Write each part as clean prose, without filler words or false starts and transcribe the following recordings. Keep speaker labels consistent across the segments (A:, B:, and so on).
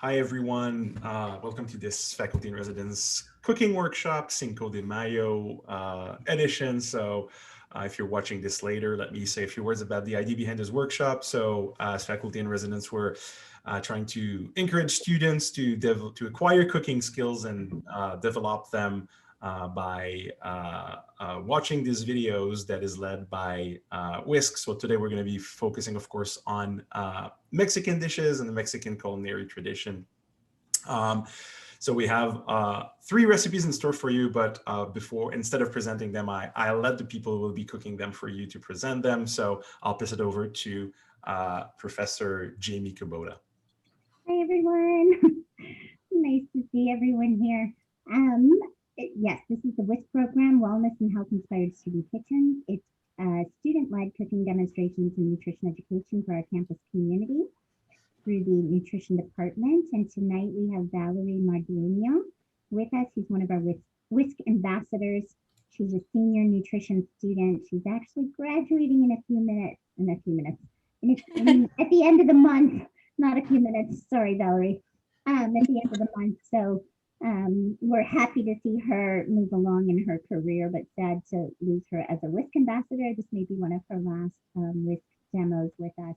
A: Hi, everyone. Welcome to this faculty in residence cooking workshop, Cinco de Mayo edition. So if you're watching this later, let me say a few words about the idea behind this workshop. So as faculty in residence, we're trying to encourage students to acquire cooking skills and develop them by watching these videos that is led by WHISK. So today we're going to be focusing, of course, on Mexican dishes and the Mexican culinary tradition. So we have 3 recipes in store for you, but instead of presenting them, I let the people who will be cooking them for you to present them. So I'll pass it over to Professor Jamie Kubota.
B: Hi, everyone. Nice to see everyone here. Yes, this is the WHISK program, Wellness and Health Inspired Student Kitchen. It's student-led cooking demonstrations and nutrition education for our campus community through the nutrition department. And tonight we have Valery Mardueno with us. She's one of our WHISK ambassadors. She's a senior nutrition student. She's actually graduating in a few minutes. At the end of the month. Not a few minutes, sorry, Valery, at the end of the month. So we're happy to see her move along in her career, but sad to lose her as a WHISK ambassador. This may be one of her last WHISK demos with us,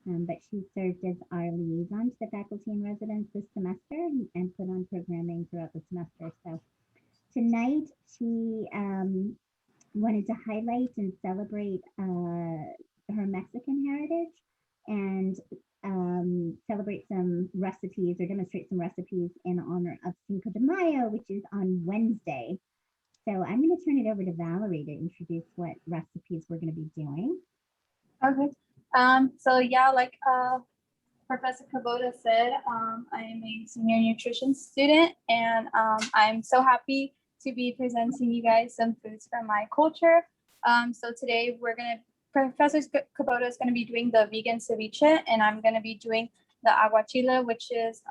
B: but she served as our liaison to the faculty in residence this semester and put on programming throughout the semester. So tonight she wanted to highlight and celebrate her Mexican heritage and celebrate some recipes or demonstrate some recipes in honor of Cinco de Mayo, which is on Wednesday. So I'm going to turn it over to Valery to introduce what recipes we're going to be doing.
C: Okay. So yeah, like Professor Kubota said, I am a senior nutrition student, and I'm so happy to be presenting you guys some foods from my culture. So today Professor Kubota is going to be doing the vegan ceviche, and I'm going to be doing the aguachile, which is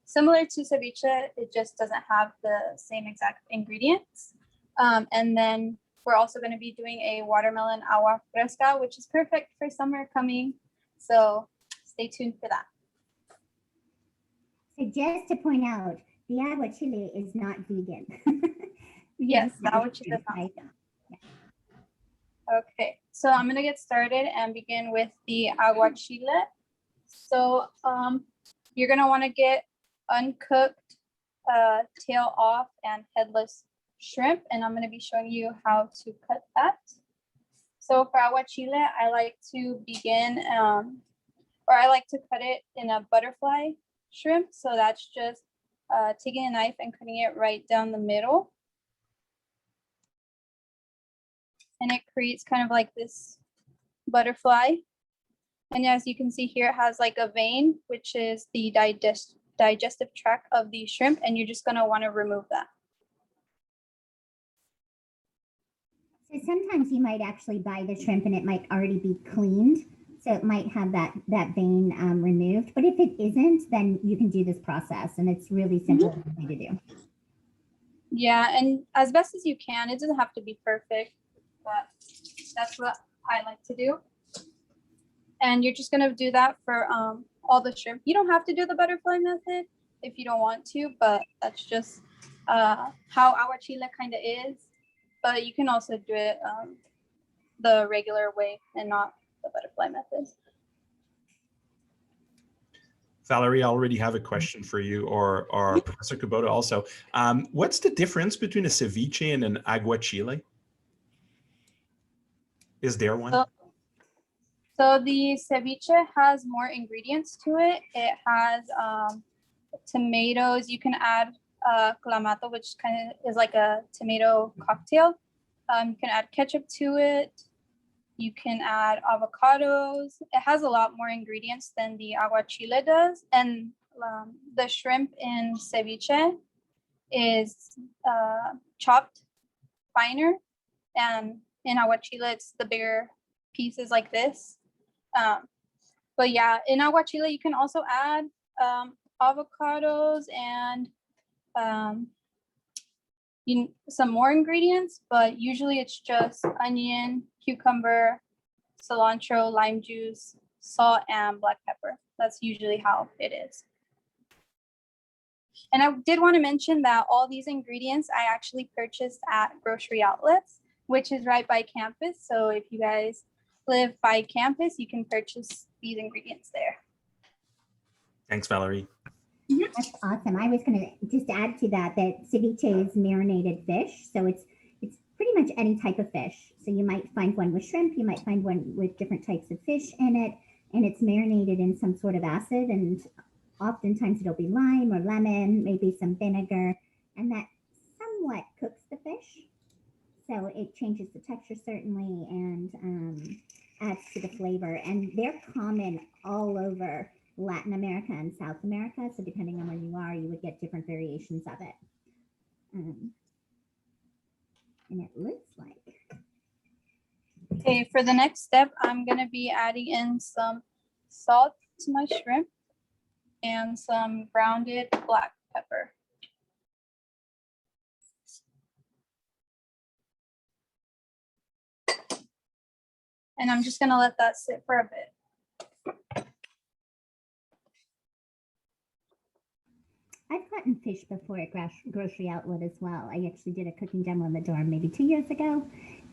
C: similar to ceviche. It just doesn't have the same exact ingredients. And then we're also going to be doing a watermelon agua fresca, which is perfect for summer coming. So stay tuned for that.
B: So just to point out, the aguachile is not vegan.
C: Yes, the aguachile is not vegan. Okay, so I'm gonna get started and begin with the aguachile. So you're gonna want to get uncooked, tail off, and headless shrimp, and I'm gonna be showing you how to cut that. So for aguachile, I like to begin, I like to cut it in a butterfly shrimp. So that's just taking a knife and cutting it right down the middle. And it creates kind of like this butterfly. And as you can see here, it has like a vein, which is the digestive tract of the shrimp, and you're just gonna wanna remove that.
B: So sometimes you might actually buy the shrimp and it might already be cleaned. So it might have that vein removed, but if it isn't, then you can do this process, and it's really simple to do.
C: Yeah, and as best as you can, it doesn't have to be perfect, but that's what I like to do. And you're just gonna do that for all the shrimp. You don't have to do the butterfly method if you don't want to, but that's just how aguachile kind of is. But you can also do it the regular way and not the butterfly method.
A: Valery, I already have a question for you, or Professor Kubota also. What's the difference between a ceviche and an aguachile? Is there one?
C: So the ceviche has more ingredients to it. It has tomatoes. You can add clamato, which kind of is like a tomato cocktail. You can add ketchup to it. You can add avocados. It has a lot more ingredients than the aguachile does. And the shrimp in ceviche is chopped finer. And in aguachile, it's the bigger pieces like this. But yeah, in aguachile, you can also add avocados and some more ingredients, but usually it's just onion, cucumber, cilantro, lime juice, salt, and black pepper. That's usually how it is. And I did want to mention that all these ingredients I actually purchased at grocery outlets, which is right by campus. So if you guys live by campus, you can purchase these ingredients there.
A: Thanks, Valerie.
B: That's awesome. I was going to just add to that ceviche is marinated fish. So it's pretty much any type of fish. So you might find one with shrimp, you might find one with different types of fish in it, and it's marinated in some sort of acid, and oftentimes it'll be lime or lemon, maybe some vinegar, and that somewhat cooks the fish. So it changes the texture certainly and adds to the flavor. And they're common all over Latin America and South America. So depending on where you are, you would get different variations of it. And it looks like.
C: Okay, for the next step, I'm going to be adding in some salt to my shrimp and some grounded black pepper. And I'm just going to let that sit for a bit.
B: I've gotten fish before at grocery outlet as well. I actually did a cooking demo in the dorm maybe 2 years ago,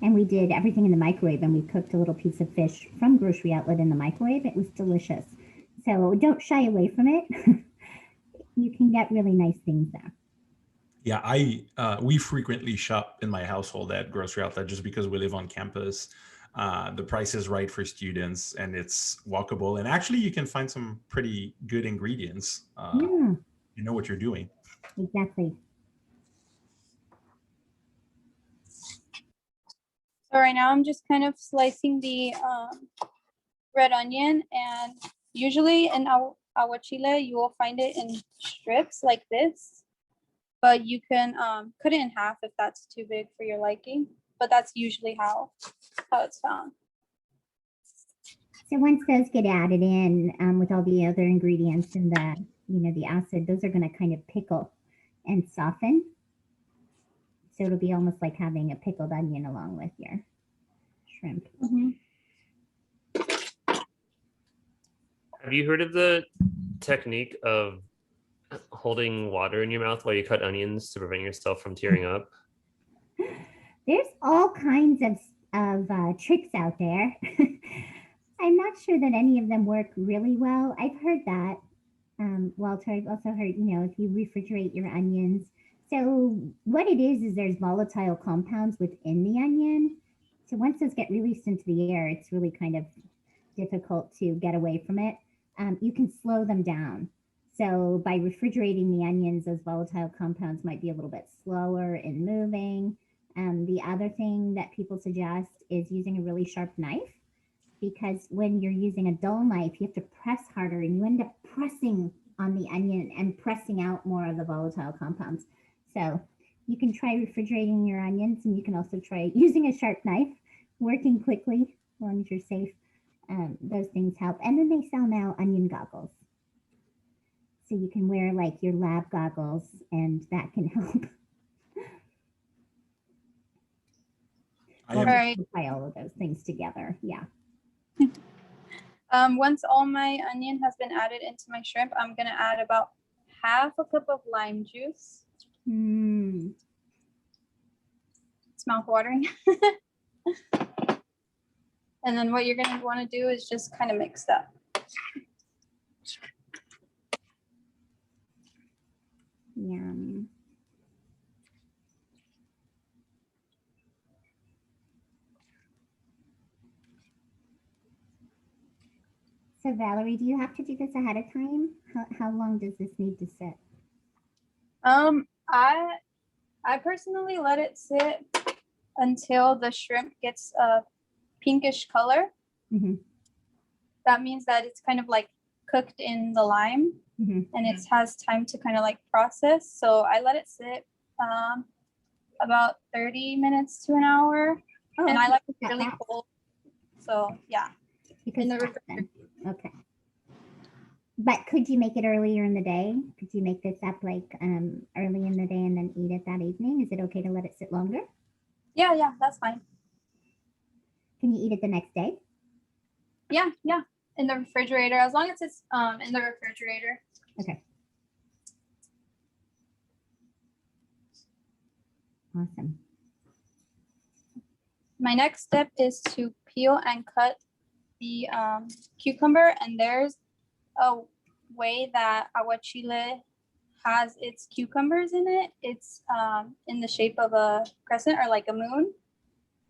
B: and we did everything in the microwave, and we cooked a little piece of fish from grocery outlet in the microwave. It was delicious. So don't shy away from it. You can get really nice things there.
A: Yeah, we frequently shop in my household at grocery outlet just because we live on campus. The price is right for students, and it's walkable. And actually, you can find some pretty good ingredients.
B: Yeah.
A: You know what you're doing.
B: Exactly.
C: So right now I'm just kind of slicing the red onion, and usually in Aguachile you will find it in strips like this, but you can cut it in half if that's too big for your liking, but that's usually how it's found.
B: So once those get added in with all the other ingredients and the acid, those are going to kind of pickle and soften. So it'll be almost like having a pickled onion along with your shrimp.
C: Mm-hmm.
D: Have you heard of the technique of holding water in your mouth while you cut onions to prevent yourself from tearing up?
B: There's all kinds of tricks out there. I'm not sure that any of them work really well. I've heard that. Walter, I've also heard, if you refrigerate your onions. So what it is there's volatile compounds within the onion. So once those get released into the air, it's really kind of difficult to get away from it. You can slow them down. So by refrigerating the onions, those volatile compounds might be a little bit slower in moving. The other thing that people suggest is using a really sharp knife, because when you're using a dull knife, you have to press harder and you end up pressing on the onion and pressing out more of the volatile compounds. So you can try refrigerating your onions, and you can also try using a sharp knife, working quickly as long as you're safe. Those things help. And then they sell now onion goggles. So you can wear like your lab goggles, and that can help.
C: All right.
B: Try all of those things together. Yeah.
C: Once all my onion has been added into my shrimp, I'm going to add about half a cup of lime juice. It's mouth-watering. And then what you're going to want to do is just kind of mix that.
B: Yum. So Valerie, do you have to do this ahead of time? How long does this need to sit?
C: I personally let it sit until the shrimp gets a pinkish color.
B: Mm-hmm.
C: That means that it's kind of like cooked in the lime, and it has time to kind of like process. So I let it sit about 30 minutes to an hour, and I like it really cold. So yeah,
B: Because
C: in the refrigerator.
B: Okay. But could you make it earlier in the day? Could you make this up like early in the day and then eat it that evening? Is it okay to let it sit longer?
C: Yeah, that's fine.
B: Can you eat it the next day?
C: Yeah, in the refrigerator, as long as it's in the refrigerator.
B: Okay. Awesome.
C: My next step is to peel and cut the cucumber, and there's a way that Aguachile has its cucumbers in it. It's in the shape of a crescent or like a moon.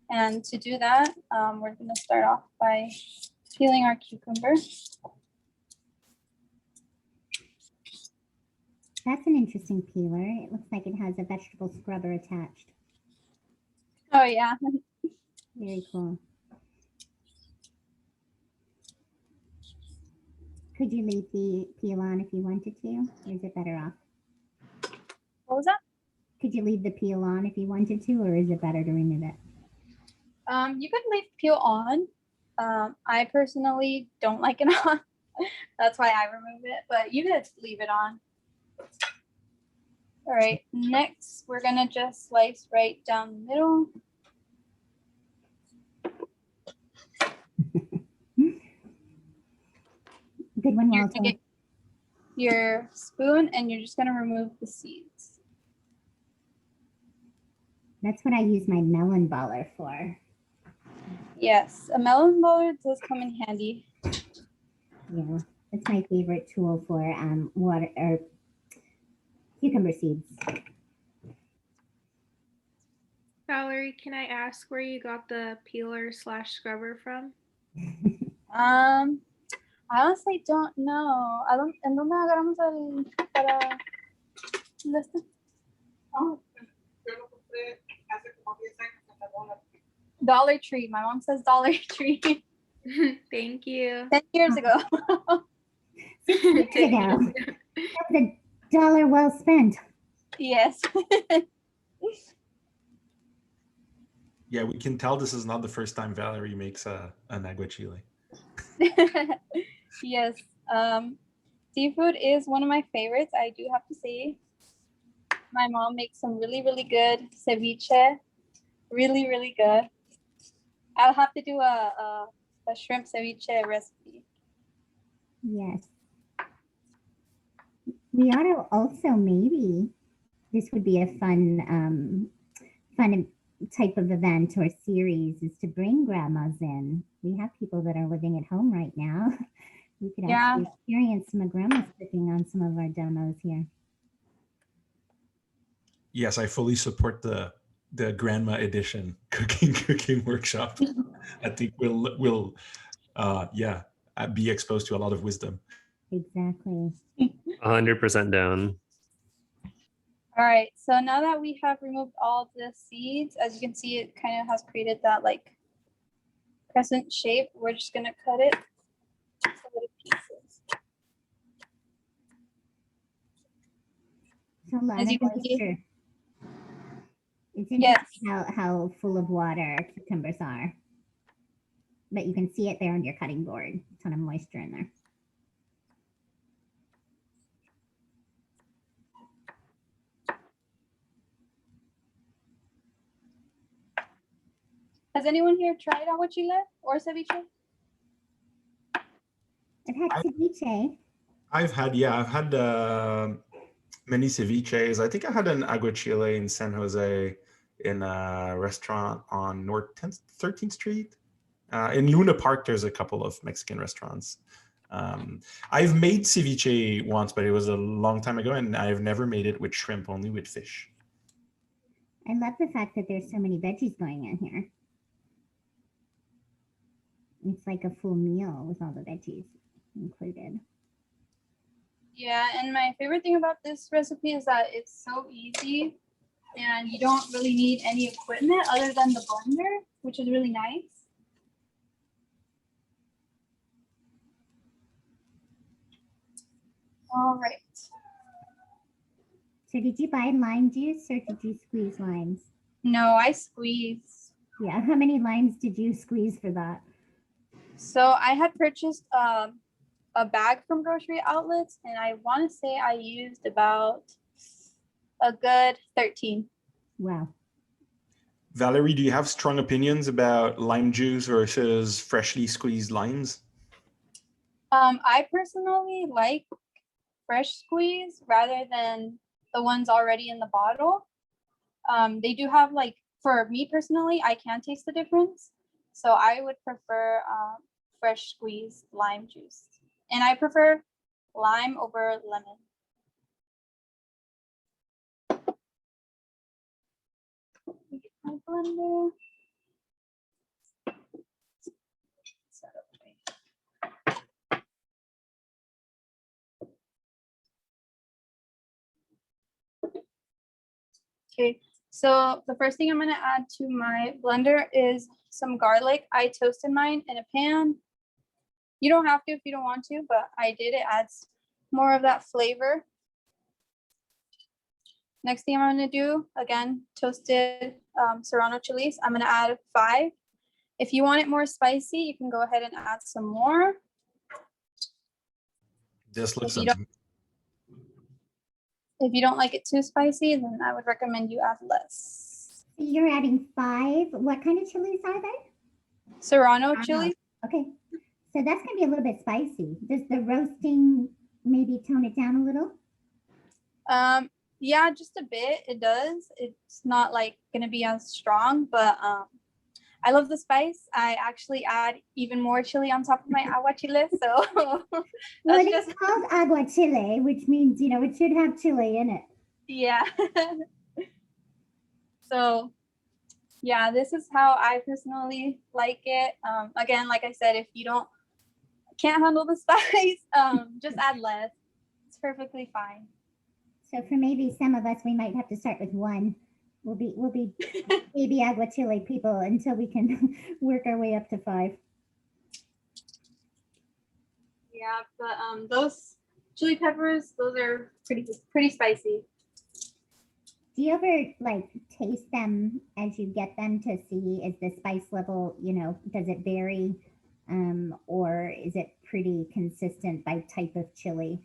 C: And to do that, we're going to start off by peeling our cucumber.
B: That's an interesting peeler. It looks like it has a vegetable scrubber attached.
C: Oh yeah.
B: Very cool. Could you leave the peel on if you wanted to, or is it better off?
C: What was that?
B: Could you leave the peel on if you wanted to, or is it better to remove it?
C: You could leave peel on. I personally don't like it on. That's why I remove it, but you could leave it on. All right, next we're gonna just slice right down the middle.
B: Good one,
C: You're
B: Walter.
C: gonna get your spoon and you're just gonna remove the seeds.
B: That's what I use my melon baller for.
C: Yes, a melon baller does come in handy.
B: Yeah, it's my favorite tool for water or cucumber seeds.
E: Valerie, can I ask where you got the peeler / scrubber from?
C: I honestly don't know. ¿En dónde agarramos para este? Oh. Dollar Tree. My mom says Dollar Tree.
E: Thank you.
C: 10 years ago.
B: 6 weeks ago. That was $1 well spent.
C: Yes.
A: Yeah, we can tell this is not the first time Valerie makes an aguachile.
C: Yes. Seafood is one of my favorites. I do have to say, my mom makes some really, really good ceviche. Really, really good. I'll have to do a shrimp ceviche recipe.
B: Yes. We ought to also maybe, this would be a fun type of event or series, is to bring grandmas in. We have people that are living at home right now. We could actually experience some of grandma's cooking on some of our demos here.
A: Yes, I fully support the grandma edition cooking workshop. I think we'll be exposed to a lot of wisdom.
B: Exactly.
D: 100% down.
C: All right, so now that we have removed all the seeds, as you can see, it kind of has created that like crescent shape. We're just gonna cut it into little pieces.
B: So a lot
C: As
B: of
C: you can see-
B: moisture. It's interesting how full of water cucumbers are. But you can see it there on your cutting board. A ton of moisture in there.
C: Has anyone here tried aguachile or ceviche?
B: I've had ceviche.
A: I've had many ceviches. I think I had an aguachile in San Jose in a restaurant on North 13th Street. In Luna Park, there's a couple of Mexican restaurants. I've made ceviche once, but it was a long time ago, and I've never made it with shrimp, only with fish.
B: I love the fact that there's so many veggies going in here. It's like a full meal with all the veggies included.
C: Yeah, and my favorite thing about this recipe is that it's so easy and you don't really need any equipment other than the blender, which is really nice. All right.
B: So did you buy lime juice or did you squeeze limes?
C: No, I squeeze.
B: Yeah, how many limes did you squeeze for that?
C: So I had purchased a bag from grocery outlets, and I want to say I used about a good 13.
B: Wow.
A: Valerie, do you have strong opinions about lime juice versus freshly squeezed limes?
C: I personally like fresh squeeze rather than the ones already in the bottle. They do have like, for me personally, I can taste the difference. So I would prefer fresh squeezed lime juice. And I prefer lime over lemon. Get my blender. Set up my- Okay, so the first thing I'm gonna add to my blender is some garlic. I toasted mine in a pan. You don't have to if you don't want to, but I did. It adds more of that flavor. Next thing I'm gonna do, again, toasted serrano chilies. I'm gonna add 5. If you want it more spicy, you can go ahead and add some more.
A: This looks
C: If you don't like it too spicy, then I would recommend you add less.
B: You're adding 5. What kind of chilies are they?
C: Serrano chili.
B: Okay, so that's gonna be a little bit spicy. Does the roasting maybe tone it down a little?
C: Yeah, just a bit. It does. It's not like gonna be as strong, but I love the spice. I actually add even more chili on top of my aguachile. So
B: Well,
C: that's
B: it's
C: just,
B: called aguachile, which means, you know, it should have chili in it.
C: yeah. So yeah, this is how I personally like it. Again, like I said, if you can't handle the spice, just add less. It's perfectly fine.
B: So for maybe some of us, we might have to start with 1. We'll be baby aguachile people until we can work our way up to 5.
C: Yeah, but those chili peppers, those are pretty spicy.
B: Do you ever like taste them as you get them to see is the spice level, you know, does it vary, or is it pretty consistent by type of chili?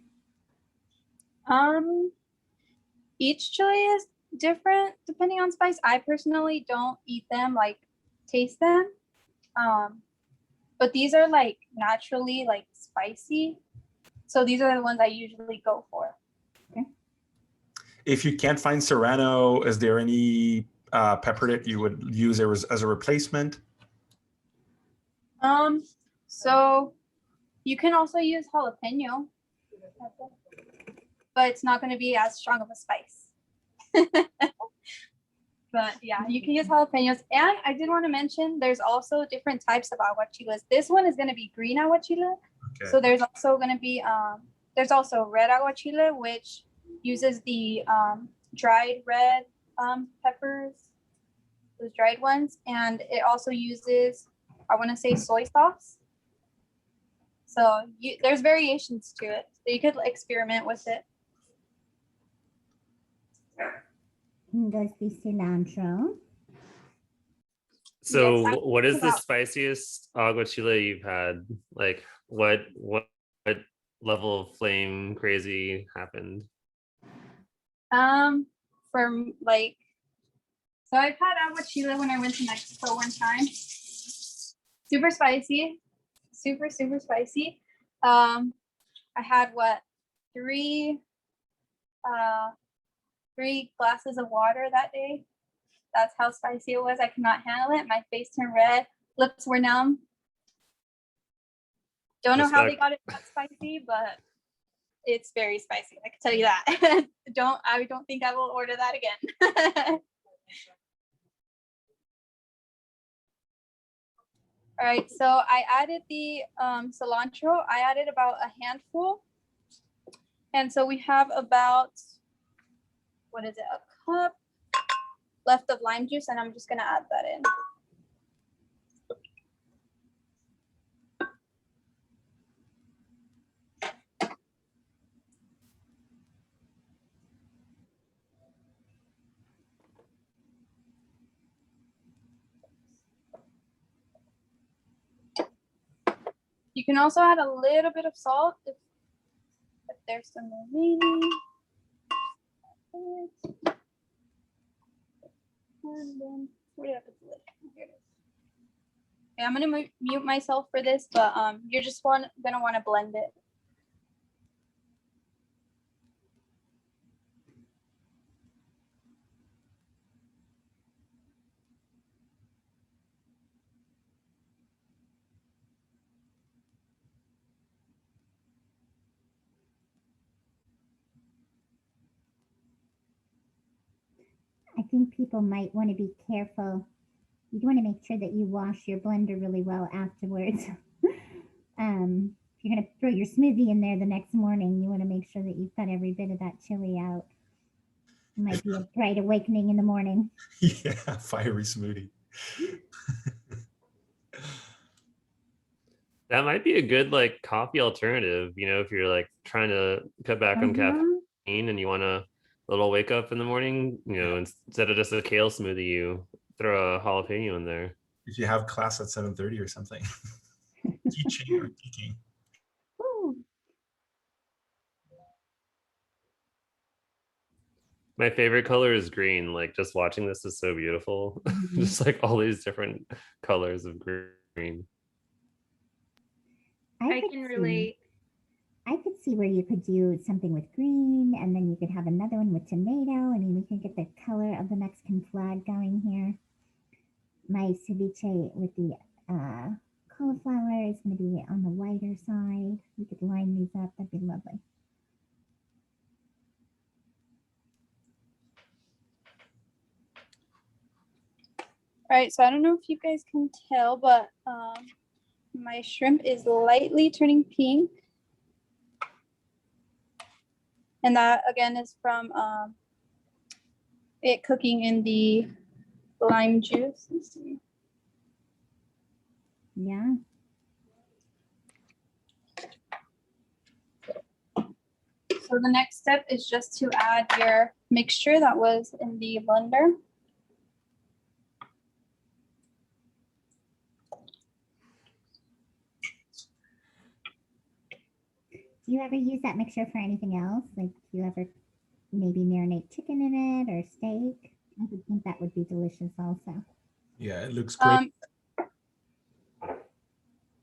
C: Each chili is different depending on spice. I personally don't eat them, like taste them. But these are like naturally like spicy. So these are the ones I usually go for.
A: If you can't find serrano, is there any pepper that you would use as a replacement?
C: So you can also use jalapeno, but it's not going to be as strong of a spice. But yeah, you can use jalapenos. And I did want to mention there's also different types of aguachiles. This one is going to be green aguachile. Okay. So there's also going to be there's also red aguachile, which uses the dried red peppers, those dried ones, and it also uses, I want to say, soy sauce. So there's variations to it. So you could experiment with it.
B: And goes the cilantro.
D: So
C: Yes,
D: what is the spiciest aguachile you've had? Like what level of flame crazy happened?
C: For like, so I've had aguachile when I went to Mexico one time. Super spicy, super spicy. I had what, 3 glasses of water that day. That's how spicy it was. I could not handle it. My face turned red, lips were numb. Don't know how they got it that spicy, but it's very spicy. I can tell you that. I don't think I will order that again. All right, so I added the cilantro. I added about a handful. And so we have about, what is it, a cup left of lime juice, and I'm just gonna add that in. You can also add a little bit of salt if there's some remaining. And then, where did I put the lid? Here it is. Okay, I'm gonna mute myself for this, but you're just gonna want to blend it.
B: think people might want to be careful. You'd want to make sure that you wash your blender really well afterwards. If you're going to throw your smoothie in there the next morning, you want to make sure that you've got every bit of that chili out. It might be a bright awakening in the morning.
A: Yeah, fiery smoothie.
D: That might be a good like coffee alternative, if you're like trying to cut back on caffeine and you want a little wake up in the morning, instead of just a kale smoothie, you throw a jalapeno in there.
A: If you have class at 7:30 or something. Teaching or teaching.
B: Ooh.
D: My favorite color is green. Like just watching this is so beautiful. Just like all these different colors of green.
E: I can relate.
B: I could see where you could do something with green, and then you could have another one with tomato. I mean, we can get the color of the Mexican flag going here. My ceviche with the cauliflower is going to be on the whiter side. We could line these up. That'd be lovely.
C: All right, so I don't know if you guys can tell, but my shrimp is lightly turning pink. And that again is from it cooking in the lime juice. Let's see.
B: Yeah.
C: So the next step is just to add your mixture that was in the blender.
B: Do you ever use that mixture for anything else? Like, do you ever maybe marinate chicken in it or steak? I would think that would be delicious also.
A: Yeah, it looks great.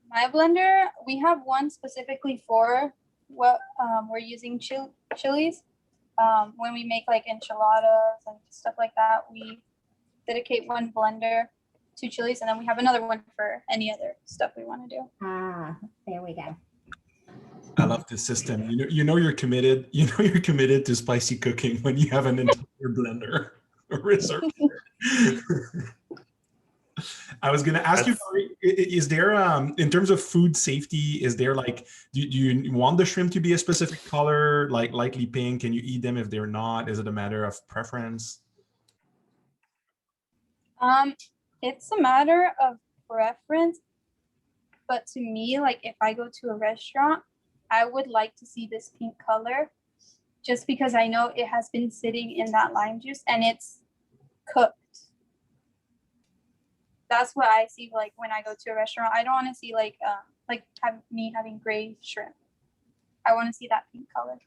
C: My blender, we have one specifically for what we're using chilies. When we make like enchiladas and stuff like that, we dedicate one blender to chilies, and then we have another one for any other stuff we want to do.
B: Ah, there we go.
A: I love this system. You know you're committed. You know you're committed to spicy cooking when you have an entire blender reserved. I was going to ask you, is there, in terms of food safety, is there like, do you want the shrimp to be a specific color, like lightly pink? Can you eat them if they're not? Is it a matter of preference?
C: It's a matter of preference, but to me, like if I go to a restaurant, I would like to see this pink color just because I know it has been sitting in that lime juice and it's cooked. That's what I see like when I go to a restaurant. I don't want to see like me having gray shrimp. I want to see that pink color.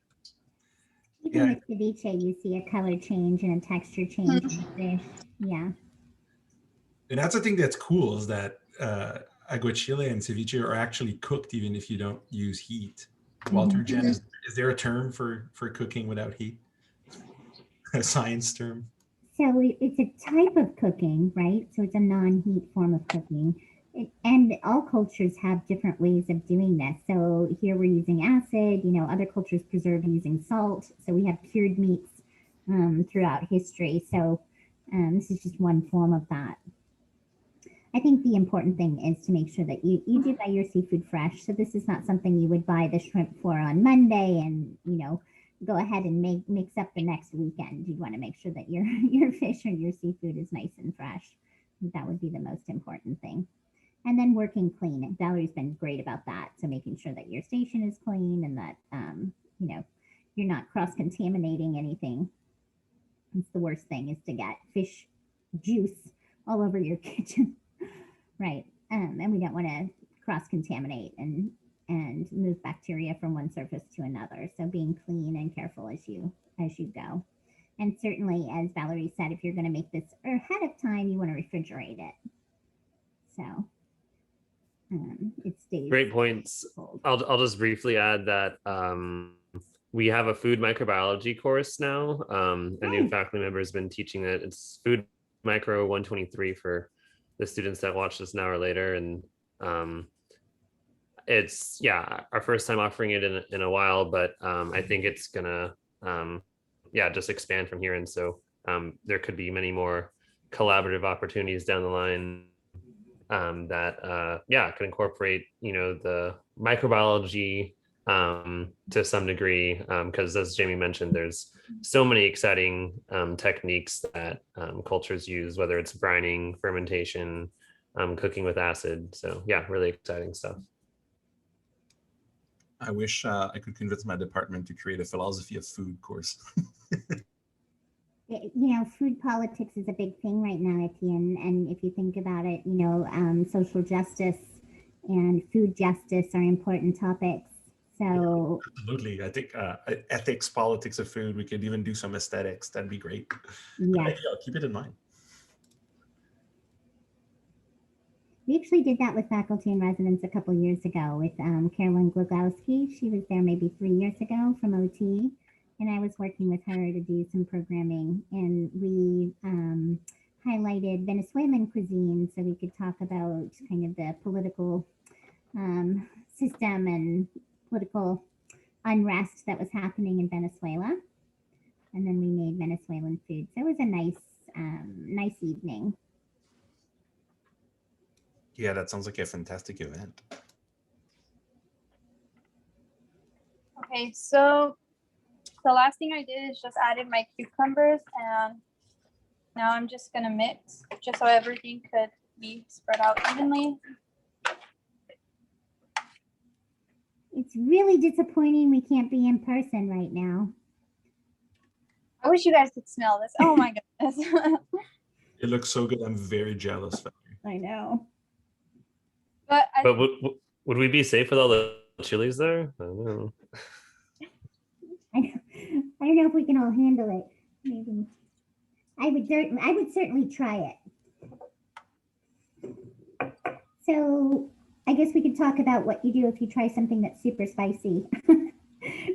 B: Even with ceviche, you see a color change and a texture change in the fish. Yeah.
A: And that's the thing that's cool is that aguachile and ceviche are actually cooked even if you don't use heat. Walter, Jen, is there a term for cooking without heat? A science term?
B: So it's a type of cooking, right? So it's a non-heat form of cooking. And all cultures have different ways of doing this. So here we're using acid, other cultures preserve using salt. So we have cured meats throughout history. So this is just one form of that. I think the important thing is to make sure that you do buy your seafood fresh. So this is not something you would buy the shrimp for on Monday and, go ahead and mix up the next weekend. You want to make sure that your fish or your seafood is nice and fresh. That would be the most important thing. And then working clean. Valery's been great about that. So making sure that your station is clean and that, you're not cross-contaminating anything. It's the worst thing is to get fish juice all over your kitchen. Right. And we don't want to cross-contaminate and move bacteria from one surface to another. So being clean and careful as you go. And certainly, as Valery said, if you're going to make this ahead of time, you want to refrigerate it. So it stays.
D: Great points.
B: Cold.
D: I'll just briefly add that we have a food microbiology course now. A new faculty member has been teaching it. It's Food Micro 123 for the students that watch this now or later. And it's our first time offering it in a while, but I think it's gonna just expand from here. And so there could be many more collaborative opportunities down the line that can incorporate, the microbiology to some degree, because as Jamie mentioned, there's so many exciting techniques that cultures use, whether it's brining, fermentation, cooking with acid. So yeah, really exciting stuff.
A: I wish I could convince my department to create a philosophy of food course.
B: Food politics is a big thing right now, Etienne. And if you think about it, social justice and food justice are important topics. So
A: absolutely, I think ethics, politics of food. We could even do some aesthetics. That'd be great.
B: Yeah,
A: I'll keep it in mind.
B: we actually did that with faculty in residence a couple years ago with Carolyn Glogowski. She was there maybe 3 years ago from OT, and I was working with her to do some programming. And we highlighted Venezuelan cuisine, so we could talk about kind of the political system and political unrest that was happening in Venezuela. And then we made Venezuelan food. So it was a nice evening.
A: Yeah, that sounds like a fantastic event.
C: Okay, so the last thing I did is just added my cucumbers, and now I'm just gonna mix just so everything could be spread out evenly.
B: It's really disappointing we can't be in person right now.
C: I wish you guys could smell this. Oh my goodness.
A: It looks so good. I'm very jealous.
B: I know.
C: But
D: would we be safe with all the chilies there? I don't know.
B: I don't know if we can all handle it. Maybe I would certainly try it. So I guess we could talk about what you do if you try something that's super spicy.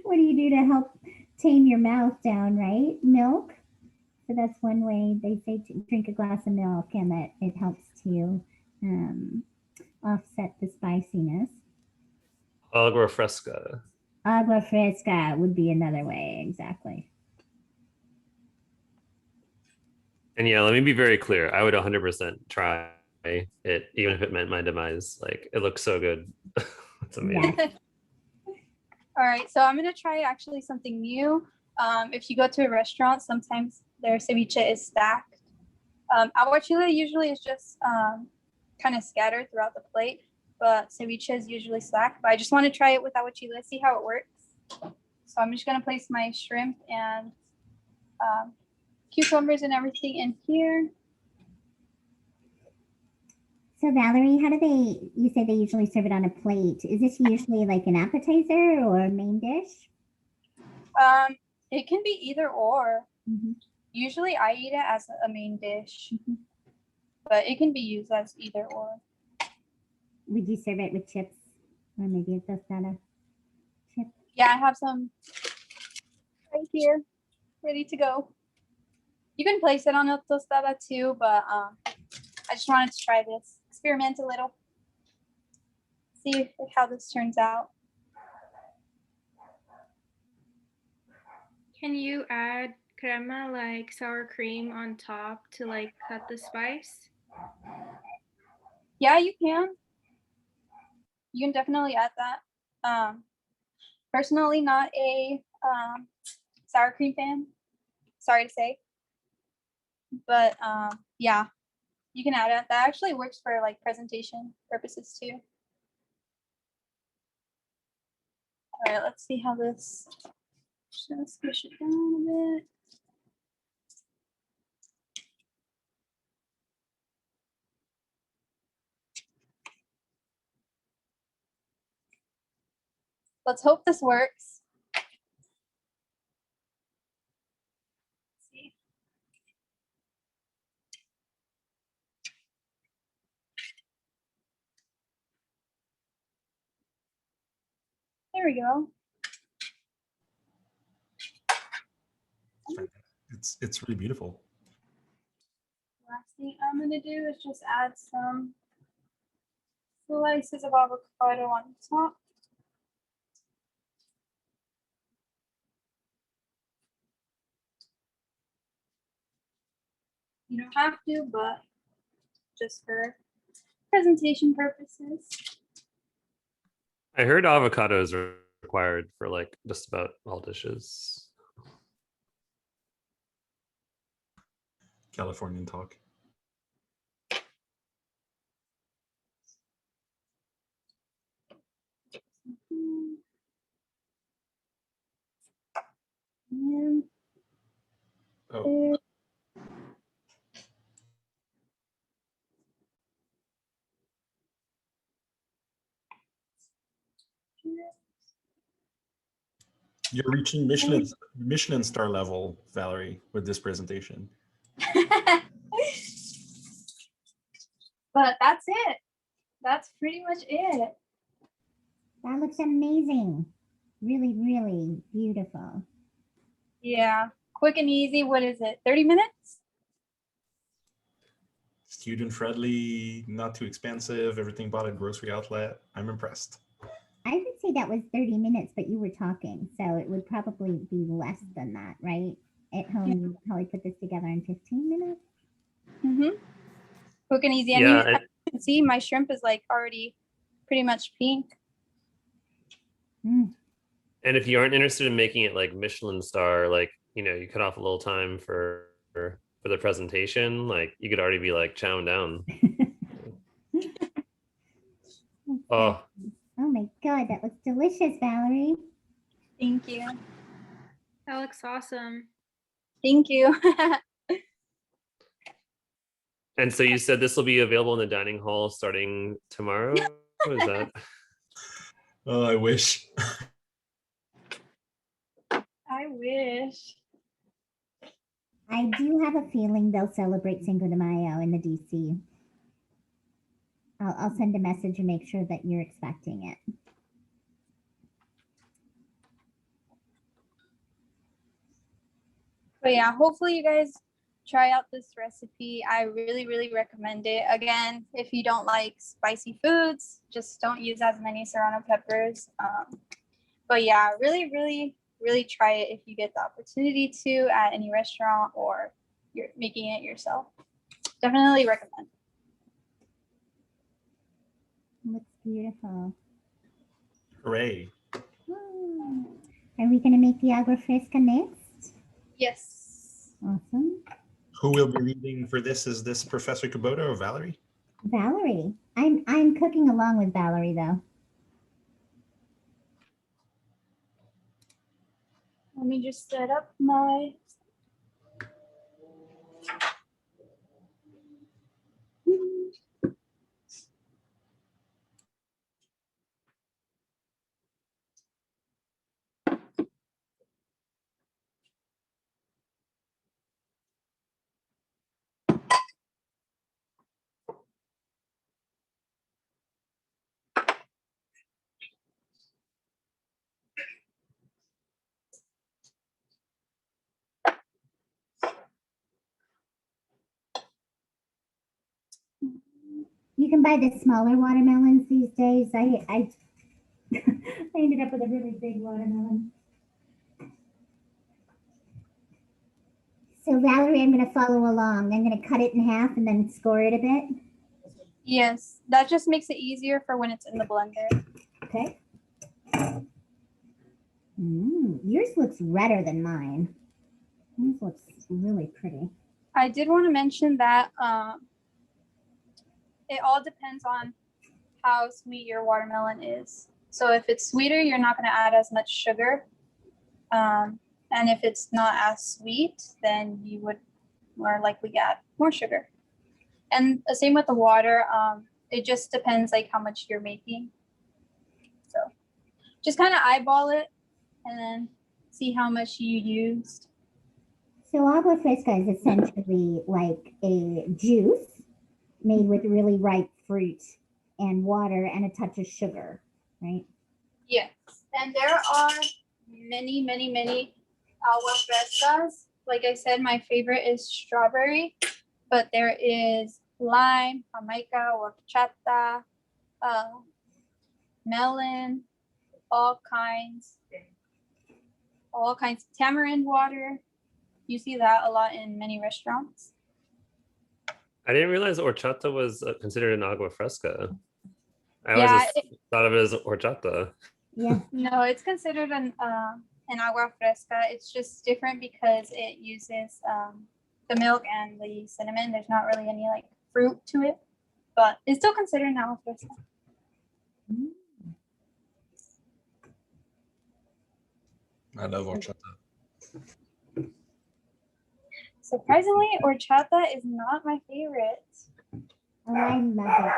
B: What do you do to help tame your mouth down, right? Milk. So that's one way. They say to drink a glass of milk, and that it helps to offset the spiciness.
D: Agua Fresca.
B: Agua Fresca would be another way, exactly.
D: And yeah, let me be very clear. I would 100% try it, even if it meant my demise. Like, it looks so good. It's amazing.
B: Yes.
C: all right, so I'm gonna try actually something new. If you go to a restaurant, sometimes their ceviche is stacked. Aguachile usually is just kind of scattered throughout the plate, but ceviche is usually stacked. But I just want to try it with aguachile, see how it works. So I'm just gonna place my shrimp and cucumbers and everything in here.
B: So Valerie, you say they usually serve it on a plate. Is this usually like an appetizer or a main dish?
C: It can be either or.
B: Mm-hmm.
C: Usually I eat it as a main dish, but it can be used as either or.
B: Would you serve it with chips or maybe a tostada chip?
C: Yeah, I have some right here, ready to go. You can place it on a tostada too, but I just wanted to try this, experiment a little, see how this turns out.
E: Can you add crema, like sour cream, on top to like cut the spice?
C: Yeah, you can. You can definitely add that. Personally, not a sour cream fan, sorry to say. But yeah, you can add it. That actually works for like presentation purposes too. All right, let's see how this, just gonna squish it down a bit. Let's hope this works. Let's see. There we go.
A: It's really beautiful.
C: Last thing I'm gonna do is just add some slices of avocado on top. You don't have to, but just for presentation purposes.
D: I heard avocados are required for like just about all dishes.
A: Californian talk.
C: And
A: Oh, you're reaching Michelin star level, Valerie, with this presentation.
C: but that's it. That's pretty much it.
B: That looks amazing. Really, really beautiful.
C: Yeah, quick and easy. What is it? 30 minutes?
A: Student friendly, not too expensive, everything bought at grocery outlet. I'm impressed.
B: I would say that was 30 minutes, but you were talking, so it would probably be less than that, right? At home, you would probably put this together in 15 minutes.
C: Mm-hmm. Quick and easy.
D: Yeah,
C: And you can see my shrimp is like already pretty much pink.
B: Mm.
D: And if you aren't interested in making it like Michelin star, like, you know, you cut off a little time for the presentation, like you could already be like chowing down. Oh,
B: Oh my God, that looks delicious, Valerie.
C: Thank you.
E: That looks awesome.
C: Thank you.
D: and so you said this will be available in the dining hall starting tomorrow? What is that?
A: Oh, I wish.
C: I wish.
B: I do have a feeling they'll celebrate Cinco de Mayo in the DC. I'll send a message and make sure that you're expecting it.
C: But yeah, hopefully you guys try out this recipe. I really, really recommend it. Again, if you don't like spicy foods, just don't use as many serrano peppers. But yeah, really, really, really try it if you get the opportunity to at any restaurant or you're making it yourself. Definitely recommend.
B: Looks beautiful.
A: Hooray.
B: Oh. Are we going to make the Agua Fresca next?
C: Yes.
B: Awesome.
A: Who will be reading for this? Is this Professor Kubota or Valerie?
B: Valerie. I'm cooking along with Valerie though.
C: Let me just set up my.
B: You can buy the smaller watermelons these days. I I ended up with a really big watermelon. So Valerie, I'm going to follow along. I'm going to cut it in half and then score it a bit.
C: Yes, that just makes it easier for when it's in the blender.
B: Okay. Yours looks redder than mine. Yours looks really pretty.
C: I did want to mention that it all depends on how sweet your watermelon is. So if it's sweeter, you're not going to add as much sugar. And if it's not as sweet, then you would more likely add more sugar. And the same with the water. It just depends like how much you're making. So just kind of eyeball it and then see how much you used.
B: So agua fresca is essentially like a juice made with really ripe fruit and water and a touch of sugar, right?
C: Yes. And there are many, many, many agua frescas. Like I said, my favorite is strawberry, but there is lime, jamaica, horchata, melon, all kinds, tamarind water. You see that a lot in many restaurants.
D: I didn't realize horchata was considered an agua fresca. I always
C: Yeah,
D: just thought of it as horchata.
B: Yeah.
C: no, it's considered an agua fresca. It's just different because it uses the milk and the cinnamon. There's not really any like fruit to it, but it's still considered an agua fresca.
A: I love horchata.
C: Surprisingly, horchata is not my favorite.
B: Oh, I love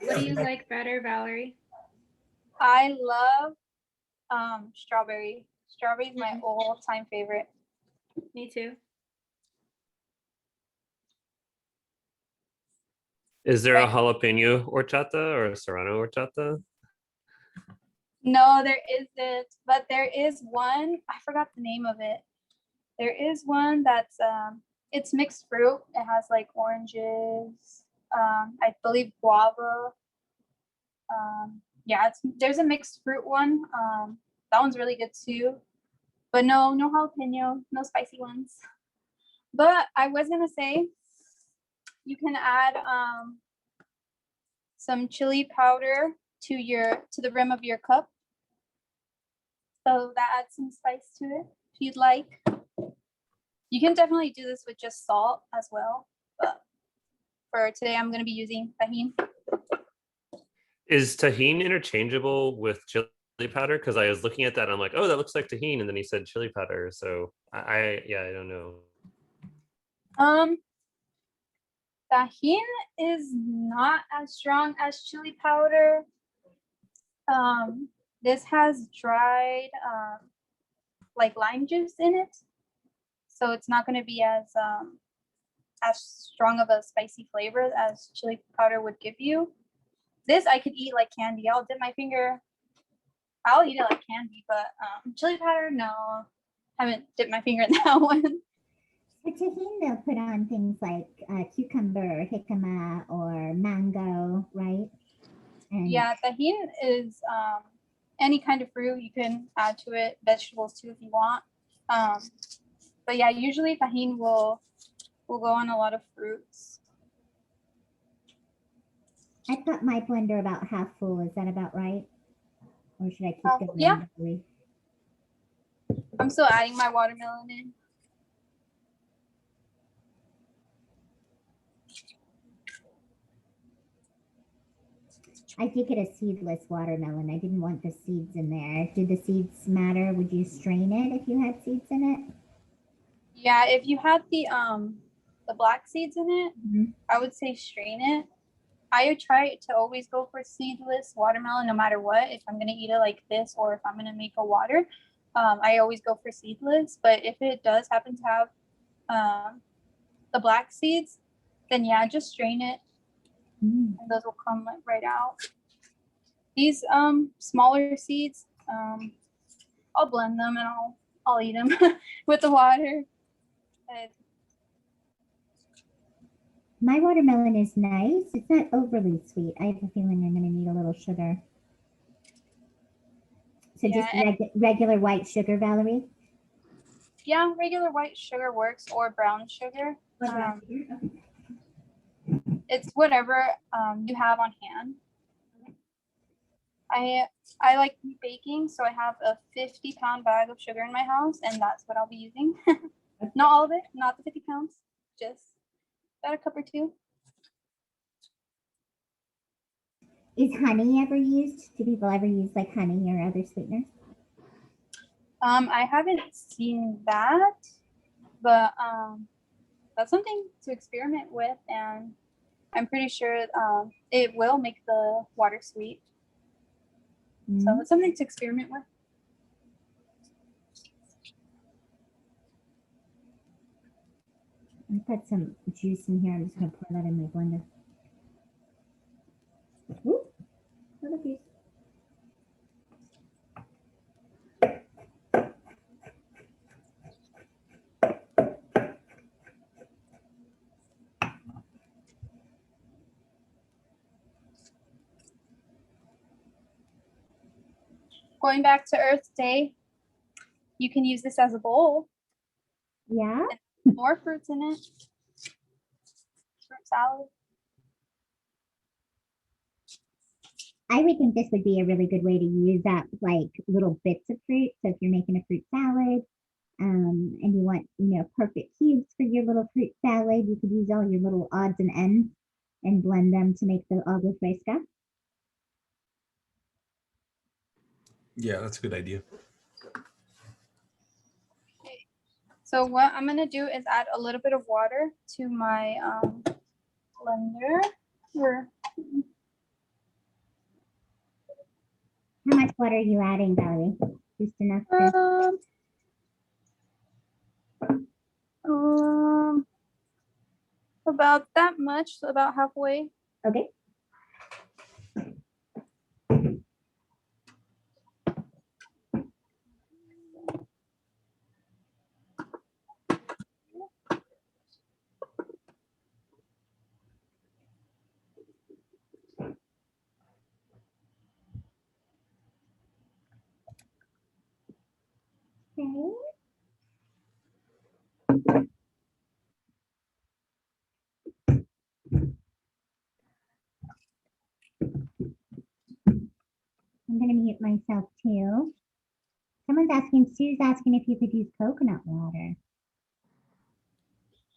E: What do you like better, Valerie?
C: I love strawberry. Strawberry is my all-time favorite.
E: Me too.
D: Is there a
C: Right.
D: jalapeno horchata or a serrano horchata?
C: No, there isn't, but there is one. I forgot the name of it. There is one that's it's mixed fruit. It has like oranges, I believe guava. Yeah, there's a mixed fruit one. That one's really good too. But no jalapeno, no spicy ones. But I was gonna say you can add some chili powder to the rim of your cup. So that adds some spice to it if you'd like. You can definitely do this with just salt as well. But for today, I'm going to be using tahini.
D: Is tahini interchangeable with chili powder? Because I was looking at that, I'm like, oh, that looks like tahini, and then he said chili powder. So I don't know.
C: Tahini is not as strong as chili powder. This has dried like lime juice in it, so it's not going to be as strong of a spicy flavor as chili powder would give you. This I could eat like candy. I'll dip my finger. I'll eat it like candy, but chili powder, no. Haven't dipped my finger in that one.
B: For tahini, they'll put on things like cucumber or jicama or mango, right? And
C: Yeah, tahini is any kind of fruit you can add to it, vegetables too if you want. But yeah, usually tahini will go on a lot of fruits.
B: I cut my blender about half full. Is that about right? Or should I keep going?
C: Yeah. I'm still adding my watermelon in.
B: I did get a seedless watermelon. I didn't want the seeds in there. Do the seeds matter? Would you strain it if you had seeds in it?
C: Yeah, if you had the black seeds in it,
B: Mhm.
C: I would say strain it. I try to always go for seedless watermelon no matter what. If I'm gonna eat it like this or if I'm gonna make a water, I always go for seedless. But if it does happen to have the black seeds, then yeah, just strain it. And those will come right out. These smaller seeds, I'll blend them and I'll eat them with the water.
B: My watermelon is nice. It's not overly sweet. I have a feeling I'm going to need a little sugar. So
C: Yeah,
B: just regular white sugar, Valerie?
C: Yeah, regular white sugar works or brown sugar. It's whatever you have on hand. I like baking, so I have a 50-pound bag of sugar in my house, and that's what I'll be using. Not all of it, not the 50 pounds, just about a cup or two.
B: Is honey ever used? Do people ever use like honey or other sweeteners?
C: I haven't seen that, but that's something to experiment with, and I'm pretty sure it will make the water sweet. So it's something to experiment with.
B: I've got some juice in here. I'm just going to pour that in my blender. Ooh, little piece.
C: Going back to Earth Day, you can use this as a bowl.
B: Yeah.
C: more fruits in it. Fruit salad.
B: I would think this would be a really good way to use that, like little bits of fruit. So if you're making a fruit salad, and you want, perfect cubes for your little fruit salad, you could use all your little odds and ends and blend them to make the agua fresca.
A: Yeah, that's a good idea.
C: So what I'm gonna do is add a little bit of water to my blender.
B: How much water are you adding, Valery? Just enough to...
C: About that much, about halfway.
B: Okay. Okay. I'm going to mute myself too. Someone's asking, Sue's asking if you could use coconut water.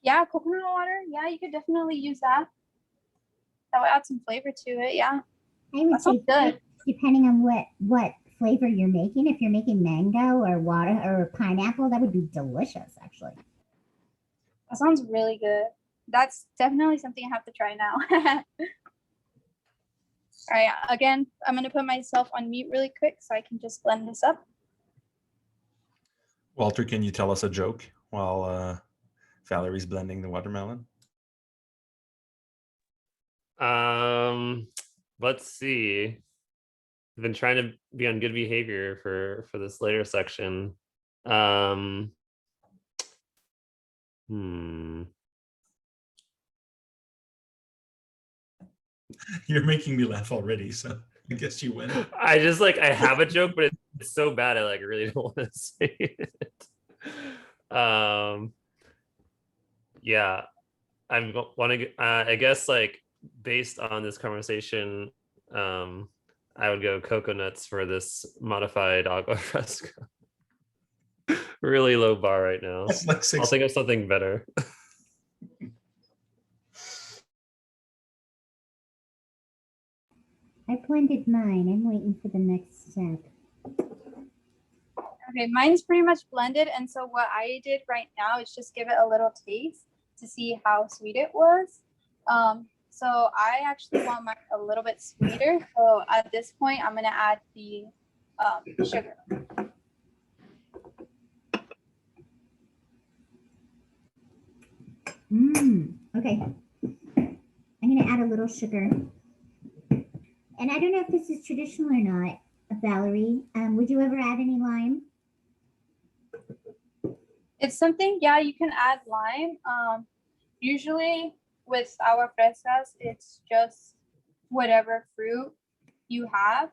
C: Yeah, coconut water. Yeah, you could definitely use that. That would add some flavor to it. Yeah.
B: I would
C: That
B: say
C: sounds good.
B: depending on what flavor you're making, if you're making mango or water or pineapple, that would be delicious, actually.
C: That sounds really good. That's definitely something I have to try now. All right, again, I'm gonna put myself on mute really quick so I can just blend this up.
A: Walter, can you tell us a joke while Valery's blending the watermelon?
D: Let's see. I've been trying to be on good behavior for this later section.
A: You're making me laugh already, so I guess you win.
D: I have a joke, but it's so bad I really don't want to say it. Yeah, I'm want to. I guess based on this conversation, I would go coconuts for this modified agua fresca. Really low bar right now.
A: That's like
D: I'll think of something better.
B: I blended mine. I'm waiting for the next step.
C: Okay, mine's pretty much blended. And so what I did right now is just give it a little taste to see how sweet it was. So I actually want mine a little bit sweeter. So at this point, I'm gonna add the sugar.
B: Okay. I'm gonna add a little sugar. And I don't know if this is traditional or not, Valery. Would you ever add any lime?
C: It's something, yeah, you can add lime. Usually with agua frescas, it's just whatever fruit you have.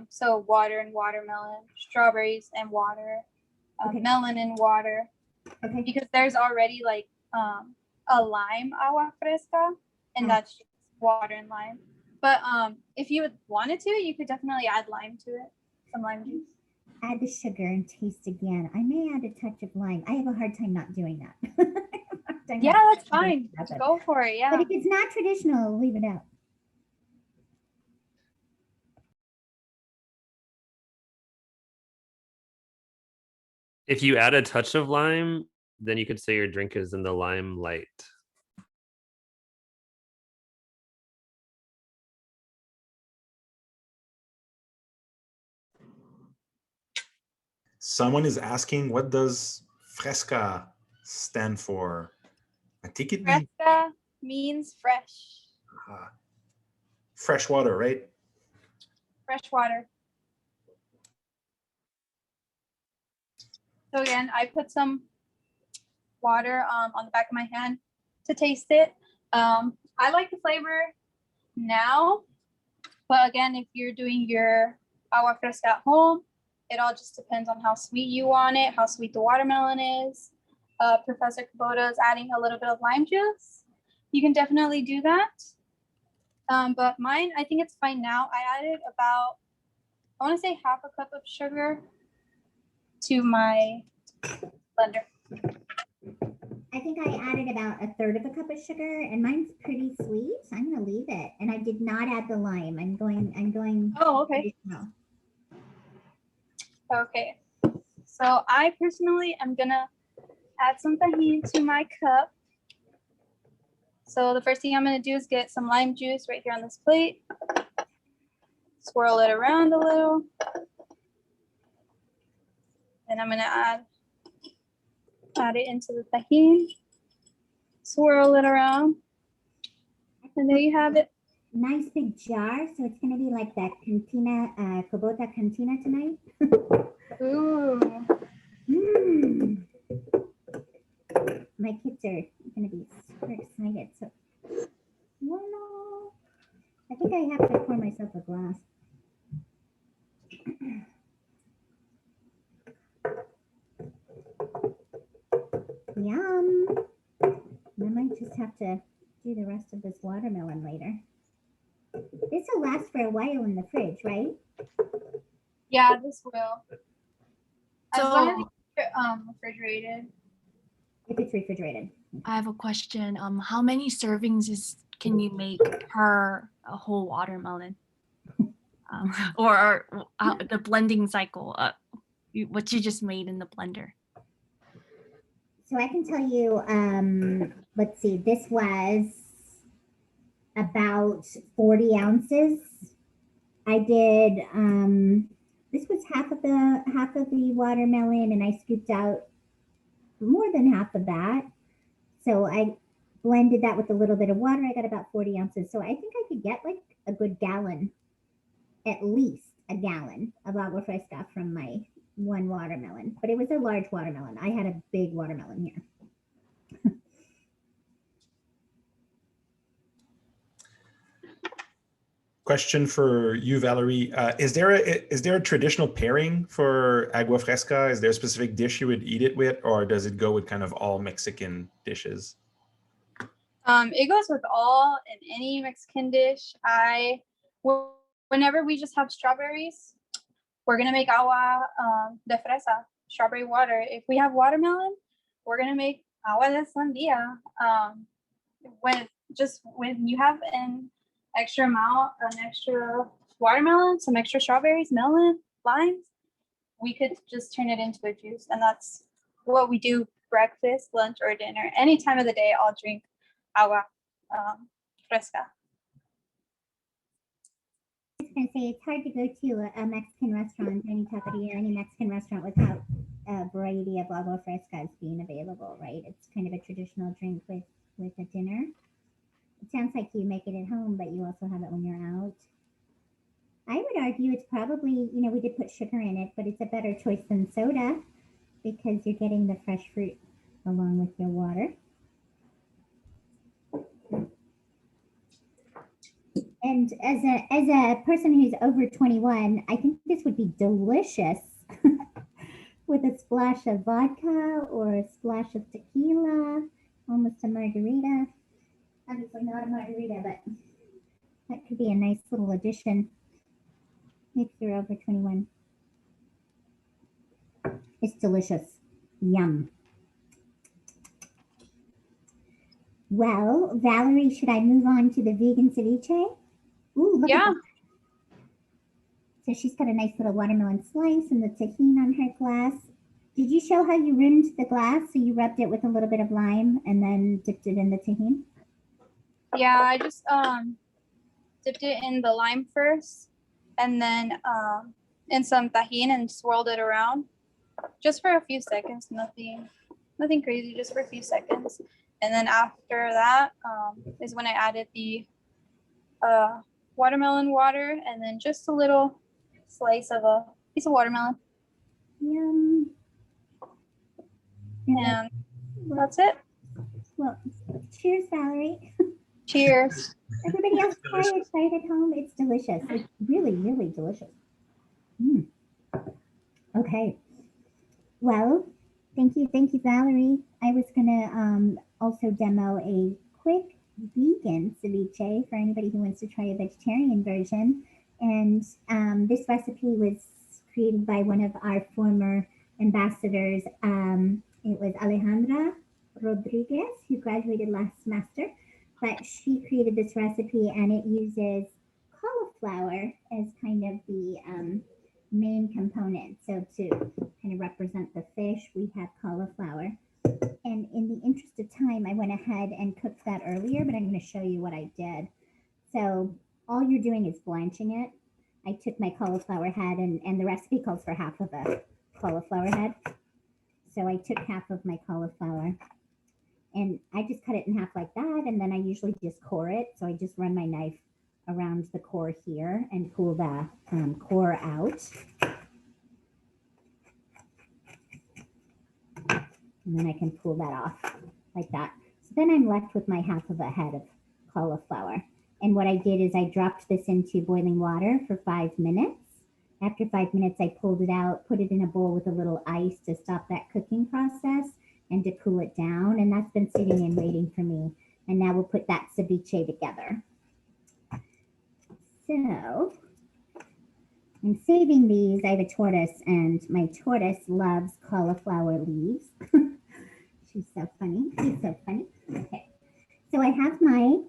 C: So water and watermelon, strawberries and water,
B: Okay.
C: melon and water.
B: Okay.
C: Because there's already a lime agua fresca, and that's just water and lime. But if you wanted to, you could definitely add lime to it, some lime juice.
B: Add the sugar and taste again. I may add a touch of lime. I have a hard time not doing that.
C: Yeah, that's fine. Go for it. Yeah.
B: But if it's not traditional, leave it out.
D: If you add a touch of lime, then you could say your drink is in the lime light.
A: Someone is asking, what does Fresca stand for? I think it means
C: Fresca means fresh.
A: fresh water, right?
C: Fresh water. So again, I put some water on the back of my hand to taste it. I like the flavor now, but again, if you're doing your agua fresca at home, it all just depends on how sweet you want it, how sweet the watermelon is. Professor Kubota is adding a little bit of lime juice, you can definitely do that. But mine, I think it's fine now. I added about, I want to say half a cup of sugar to my blender.
B: I think I added about a third of a cup of sugar, and mine's pretty sweet. So I'm gonna leave it. And I did not add the lime. I'm going.
C: Oh, okay.
B: traditional.
C: Okay. So I personally am gonna add some tahini to my cup. So the first thing I'm gonna do is get some lime juice right here on this plate. Swirl it around a little. Then I'm gonna add it into the tahini. Swirl it around. And there you have it.
B: Nice big jar. So it's gonna be like that cantina, Kubota cantina tonight.
C: Ooh.
B: Mm. My kids are gonna be super excited. So, no. I think I have to pour myself a glass. Yum. I might just have to do the rest of this watermelon later. This will last for a while in the fridge, right?
C: Yeah, this will. As long as
F: So
C: it's refrigerated.
B: If it's refrigerated.
F: I have a question. How many servings can you make per a whole watermelon? Or the blending cycle, what you just made in the blender?
B: So I can tell you, let's see, this was about 40 ounces. I did, this was half of the watermelon, and I scooped out more than half of that. So I blended that with a little bit of water. I got about 40 ounces. So I think I could get like a good gallon, at least a gallon of Agua Fresca from my one watermelon. But it was a large watermelon. I had a big watermelon here.
A: Question for you, Valerie. Is there a traditional pairing for agua fresca? Is there a specific dish you would eat it with, or does it go with kind of all Mexican dishes?
C: It goes with all in any Mexican dish. Whenever we just have strawberries, we're gonna make agua de fresa, strawberry water. If we have watermelon, we're gonna make agua de sandia. When you have an extra watermelon, some extra strawberries, melon, limes, we could just turn it into a juice, and that's what we do: breakfast, lunch, or dinner. Any time of the day, I'll drink agua fresca.
B: I was gonna say it's hard to go to a Mexican restaurant, any taqueria, any Mexican restaurant without a variety of agua frescas being available, right? It's kind of a traditional drink with a dinner. It sounds like you make it at home, but you also have it when you're out. I would argue it's probably, we did put sugar in it, but it's a better choice than soda because you're getting the fresh fruit along with your water. And as a person who's over 21, I think this would be delicious with a splash of vodka or a splash of tequila, almost a margarita. Obviously not a margarita, but that could be a nice little addition if you're over 21. It's delicious. Yum. Well, Valerie, should I move on to the vegan ceviche? Ooh, look at that. So she's got a nice little watermelon slice and the tahini on her glass. Did you show how you rimmed the glass? So you rubbed it with a little bit of lime and then dipped it in the tahini?
C: Yeah, I just dipped it in the lime first, and then in some tahini and swirled it around just for a few seconds. Nothing crazy, just for a few seconds. And then after that is when I added the watermelon water, and then just a little slice of a piece of watermelon.
B: Yum.
C: And that's it.
B: Well, cheers, Valerie.
C: Cheers.
B: Everybody else try it at home. It's delicious. It's really, really delicious. Okay. Well, Thank you, Valerie. I was gonna also demo a quick vegan ceviche for anybody who wants to try a vegetarian version. And this recipe was created by one of our former ambassadors. It was Alejandra Rodriguez, who graduated last semester, but she created this recipe and it uses cauliflower as kind of the main component. So to kind of represent the fish, we have cauliflower. And in the interest of time, I went ahead and cooked that earlier, but I'm going to show you what I did. So all you're doing is blanching it. I took my cauliflower head, and the recipe calls for half of a cauliflower head. So I took half of my cauliflower and I just cut it in half like that. And then I usually just core it. So I just run my knife around the core here and pull the core out. And then I can pull that off like that. So then I'm left with my half of a head of cauliflower. And what I did is I dropped this into boiling water for 5 minutes. After 5 minutes, I pulled it out, put it in a bowl with a little ice to stop that cooking process and to cool it down. And that's been sitting and waiting for me. And now we'll put that ceviche together. So I'm saving these. I have a tortoise and my tortoise loves cauliflower leaves. She's so funny. She's so funny. Okay. So I have my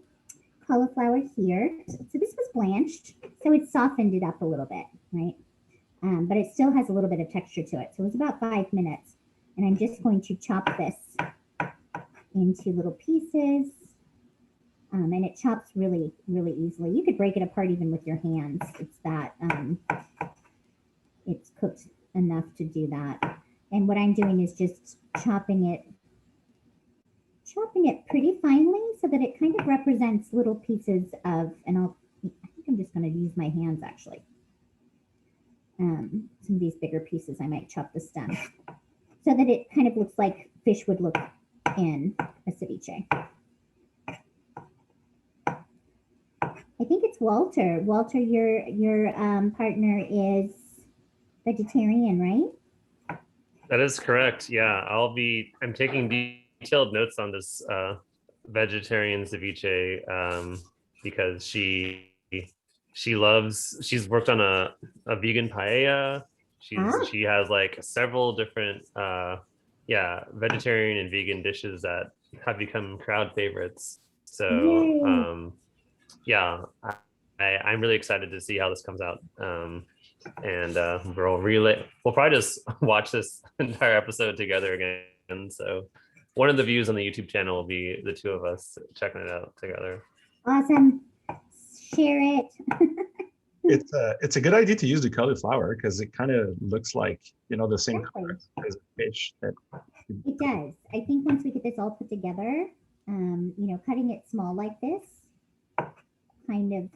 B: cauliflower here. So this was blanched. So it softened it up a little bit, right? But it still has a little bit of texture to it. So it was about 5 minutes. And I'm just going to chop this into little pieces. And it chops really, really easily. You could break it apart even with your hands. It's that, it's cooked enough to do that. And what I'm doing is just chopping it pretty finely so that it kind of represents little pieces of, and I think I'm just going to use my hands actually. Some of these bigger pieces, I might chop the stem so that it kind of looks like fish would look in a ceviche. I think it's Walter. Walter, your partner is vegetarian, right?
D: That is correct. Yeah, I'm taking detailed notes on this vegetarian ceviche because she's worked on a vegan paella. She has like several different vegetarian and vegan dishes that have become crowd favorites. So I'm really excited to see how this comes out. And we'll probably just watch this entire episode together again. So one of the views on the YouTube channel will be the two of us checking it out together.
B: Awesome. Share it.
A: It's a good idea to use the cauliflower because it kind of looks like, the same color as a fish.
B: It does. I think once we get this all put together, cutting it small like this, kind of,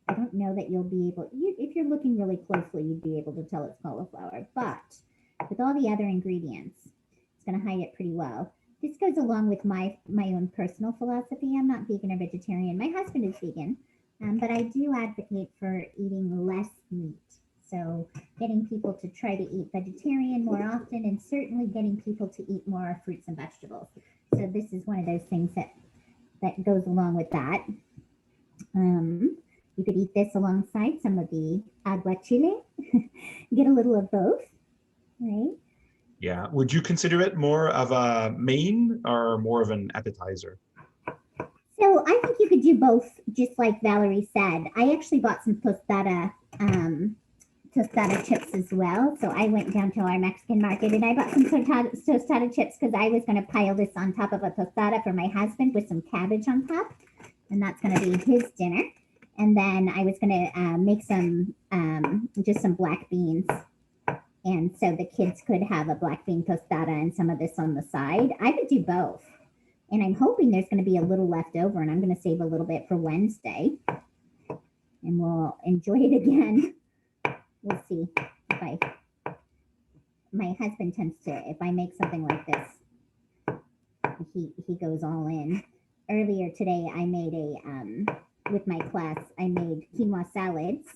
B: I don't know that you'll be able, if you're looking really closely, you'd be able to tell it's cauliflower, but with all the other ingredients, it's going to hide it pretty well. This goes along with my own personal philosophy. I'm not vegan or vegetarian. My husband is vegan, but I do advocate for eating less meat. So getting people to try to eat vegetarian more often, and certainly getting people to eat more fruits and vegetables. So this is one of those things that goes along with that. You could eat this alongside some of the aguachile. Get a little of both, right?
A: Yeah. Would you consider it more of a main or more of an appetizer?
B: So I think you could do both, just like Valerie said. I actually bought some tostada chips as well. So I went down to our Mexican market and I bought some tostada chips because I was going to pile this on top of a tostada for my husband with some cabbage on top. And that's going to be his dinner. And then I was going to make just some black beans. And so the kids could have a black bean tostada and some of this on the side. I could do both. And I'm hoping there's going to be a little left over, and I'm going to save a little bit for Wednesday. And we'll enjoy it again. We'll see if my husband tends to, if I make something like this, he goes all in. Earlier today, I made with my class, I made quinoa salads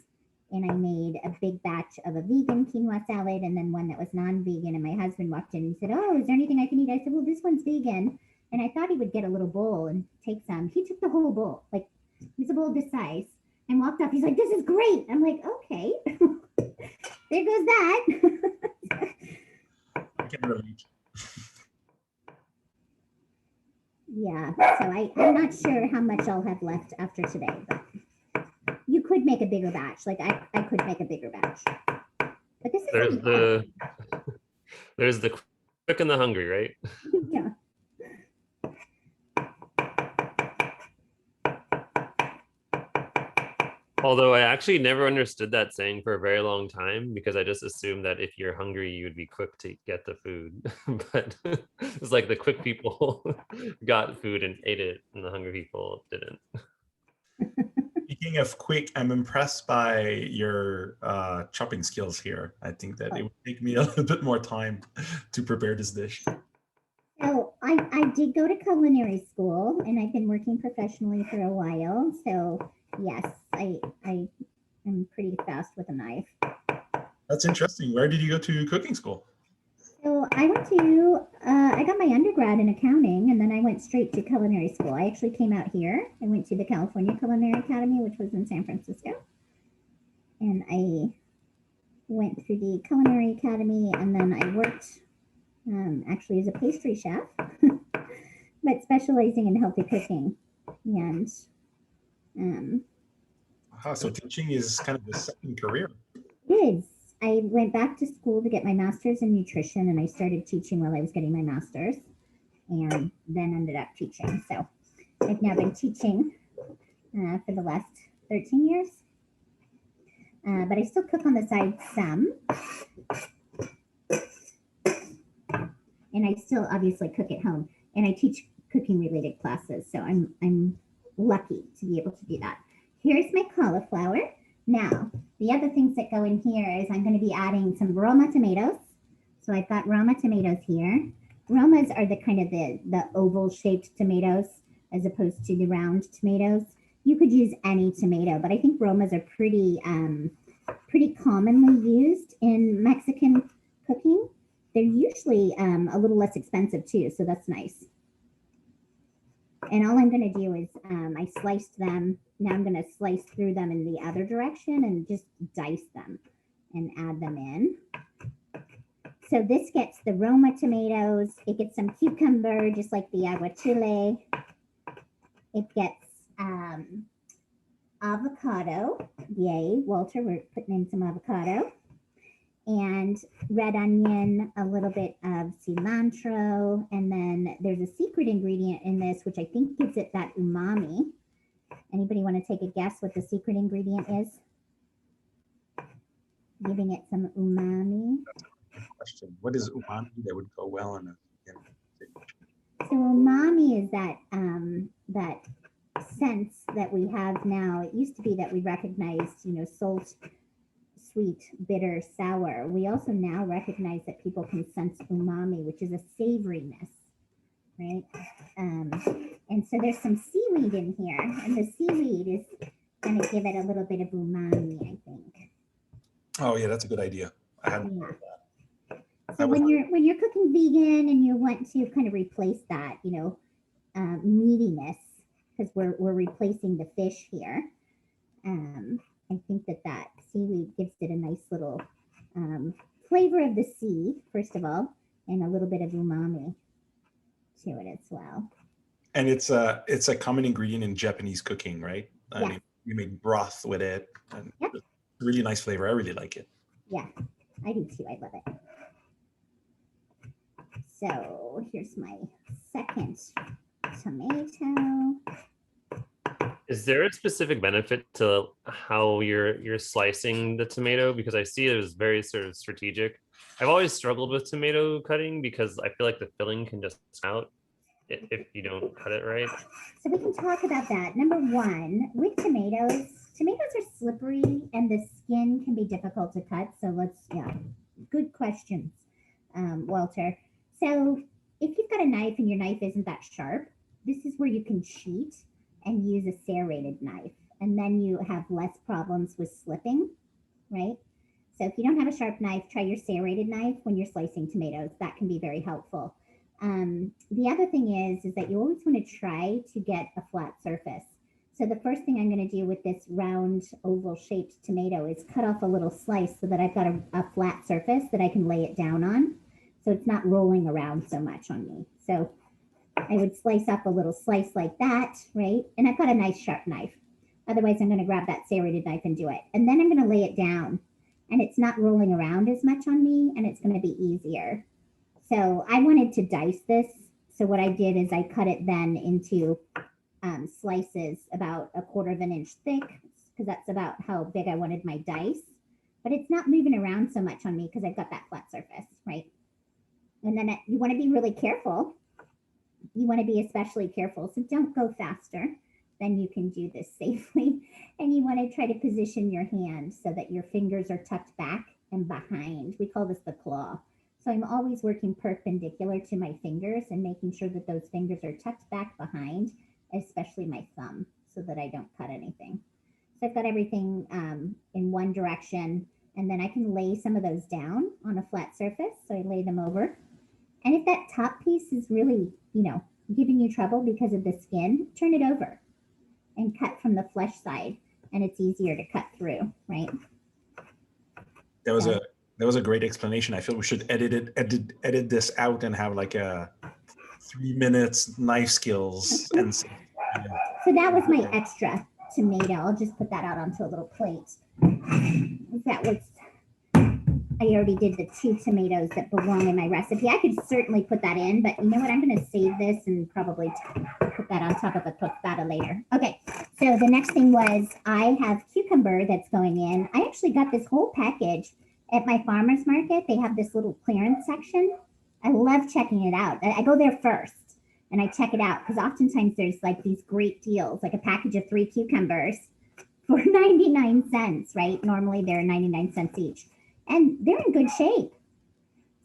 B: and I made a big batch of a vegan quinoa salad and then one that was non-vegan. And my husband walked in and he said, "Oh, is there anything I can eat?" I said, "Well, this one's vegan." And I thought he would get a little bowl and take some. He took the whole bowl, like it was a bowl this size, and walked off. He's like, "This is great." I'm like, "Okay." There goes that.
A: I can relate.
B: Yeah, so I'm not sure how much I'll have left after today, but you could make a bigger batch. Like I could make a bigger batch. But this is
D: There's the quick and the hungry, right?
B: yeah.
D: Although I actually never understood that saying for a very long time because I just assumed that if you're hungry, you would be quick to get the food. But it's like the quick people got food and ate it, and the hungry people didn't.
A: Speaking of quick, I'm impressed by your chopping skills here. I think that it would take me a little bit more time to prepare this dish.
B: So I did go to culinary school and I've been working professionally for a while. So yes, I am pretty fast with a knife.
A: That's interesting. Where did you go to cooking school?
B: So I went to, I got my undergrad in accounting and then I went straight to culinary school. I actually came out here. I went to the California Culinary Academy, which was in San Francisco. And I went through the Culinary Academy and then I worked actually as a pastry chef, but specializing in healthy cooking. And
A: so teaching is kind of the second career.
B: it is. I went back to school to get my master's in nutrition and I started teaching while I was getting my master's and then ended up teaching. So I've now been teaching for the last 13 years. But I still cook on the side some. And I still obviously cook at home and I teach cooking related classes. So I'm lucky to be able to do that. Here's my cauliflower. Now, the other things that go in here is I'm going to be adding some Roma tomatoes. So I've got Roma tomatoes here. Romas are the kind of the oval shaped tomatoes as opposed to the round tomatoes. You could use any tomato, but I think Romas are pretty commonly used in Mexican cooking. They're usually a little less expensive too, so that's nice. And all I'm going to do is I sliced them. Now I'm going to slice through them in the other direction and just dice them and add them in. So this gets the Roma tomatoes. It gets some cucumber, just like the Aguachile. It gets avocado. Yay, Walter, we're putting in some avocado. And red onion, a little bit of cilantro, and then there's a secret ingredient in this, which I think gives it that umami. Anybody want to take a guess what the secret ingredient is? Giving it some umami.
A: Question. What is umami that would go well in a
B: So umami is that that sense that we have now. It used to be that we recognized, salt, sweet, bitter, sour. We also now recognize that people can sense umami, which is a savoriness, right? And so there's some seaweed in here, and the seaweed is going to give it a little bit of umami, I think.
A: Oh yeah, that's a good idea. I hadn't heard that.
B: So when you're cooking vegan and you want to kind of replace that, meatiness, because we're replacing the fish here. I think that seaweed gives it a nice little flavor of the sea, first of all, and a little bit of umami to it as well.
A: And it's a common ingredient in Japanese cooking, right? I mean, you make broth with it. And
B: Yep.
A: It's a really nice flavor. I really like it.
B: Yeah, I do too. I love it. So here's my second tomato.
D: Is there a specific benefit to how you're slicing the tomato? Because I see it as very sort of strategic. I've always struggled with tomato cutting because I feel like the filling can just out if you don't cut it right.
B: So we can talk about that. Number one, with tomatoes are slippery and the skin can be difficult to cut. So good questions, Walter. So if you've got a knife and your knife isn't that sharp, this is where you can cheat and use a serrated knife. And then you have less problems with slipping. right? So if you don't have a sharp knife, try your serrated knife when you're slicing tomatoes. That can be very helpful. The other thing is that you always want to try to get a flat surface. So the first thing I'm going to do with this round oval shaped tomato is cut off a little slice so that I've got a flat surface that I can lay it down on. So it's not rolling around so much on me. So I would slice up a little slice like that, right? And I've got a nice sharp knife. Otherwise, I'm going to grab that serrated knife and do it. And then I'm going to lay it down. And it's not rolling around as much on me, and it's going to be easier. So I wanted to dice this. So what I did is I cut it then into slices about 1/4 of an inch thick, because that's about how big I wanted my dice. But it's not moving around so much on me because I've got that flat surface, right? And then you want to be really careful. You want to be especially careful. So don't go faster than you can do this safely. And you want to try to position your hand so that your fingers are tucked back and behind. We call this the claw. So I'm always working perpendicular to my fingers and making sure that those fingers are tucked back behind, especially my thumb, so that I don't cut anything. So I've got everything in one direction, and then I can lay some of those down on a flat surface. So I lay them over. And if that top piece is really, giving you trouble because of the skin, turn it over and cut from the flesh side, and it's easier to cut through, right?
A: That was a great explanation. I feel we should edit this out and have like a 3 minutes knife skills. And
B: so that was my extra tomato. I'll just put that out onto a little plate. That was, I already did the 2 tomatoes that belong in my recipe. I could certainly put that in, but you know what? I'm going to save this and probably put that on top of a tostada later. Okay, so the next thing was I have cucumber that's going in. I actually got this whole package at my farmer's market. They have this little clearance section. I love checking it out. I go there first and I check it out because oftentimes there's like these great deals, like a package of 3 cucumbers for 99 cents, right? Normally they're 99 cents each. And they're in good shape.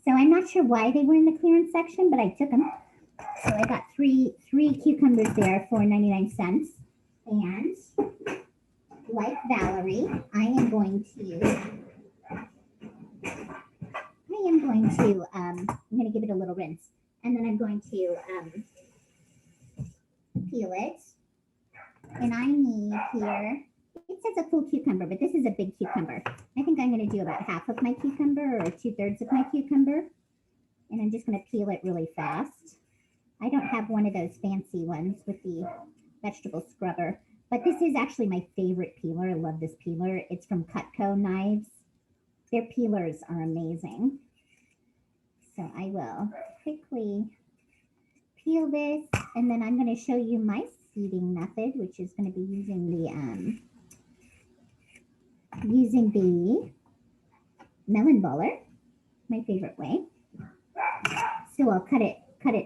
B: So I'm not sure why they were in the clearance section, but I took them. So I got three cucumbers there for 99 cents. And like Valerie, I'm going to give it a little rinse. And then I'm going to peel it. And I need here, it says a full cucumber, but this is a big cucumber. I think I'm going to do about half of my cucumber or 2/3 of my cucumber. And I'm just going to peel it really fast. I don't have one of those fancy ones with the vegetable scrubber, but this is actually my favorite peeler. I love this peeler. It's from Cutco Knives. Their peelers are amazing. So I will quickly peel this, and then I'm going to show you my seeding method, which is going to be using the melon baller, my favorite way. So I'll cut it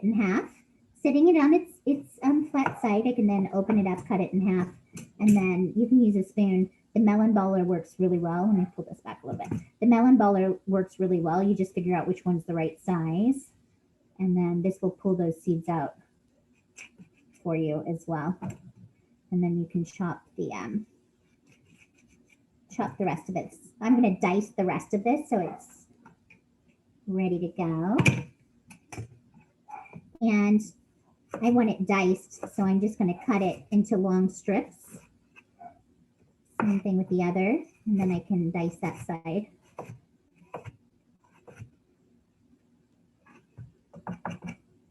B: in half, sitting it on its flat side. I can then open it up, cut it in half, and then you can use a spoon. The melon baller works really well. Let me pull this back a little bit. The melon baller works really well. You just figure out which one's the right size, and then this will pull those seeds out for you as well. And then you can chop the rest of it. I'm going to dice the rest of this so it's ready to go. And I want it diced, so I'm just going to cut it into long strips. Same thing with the other, and then I can dice that side.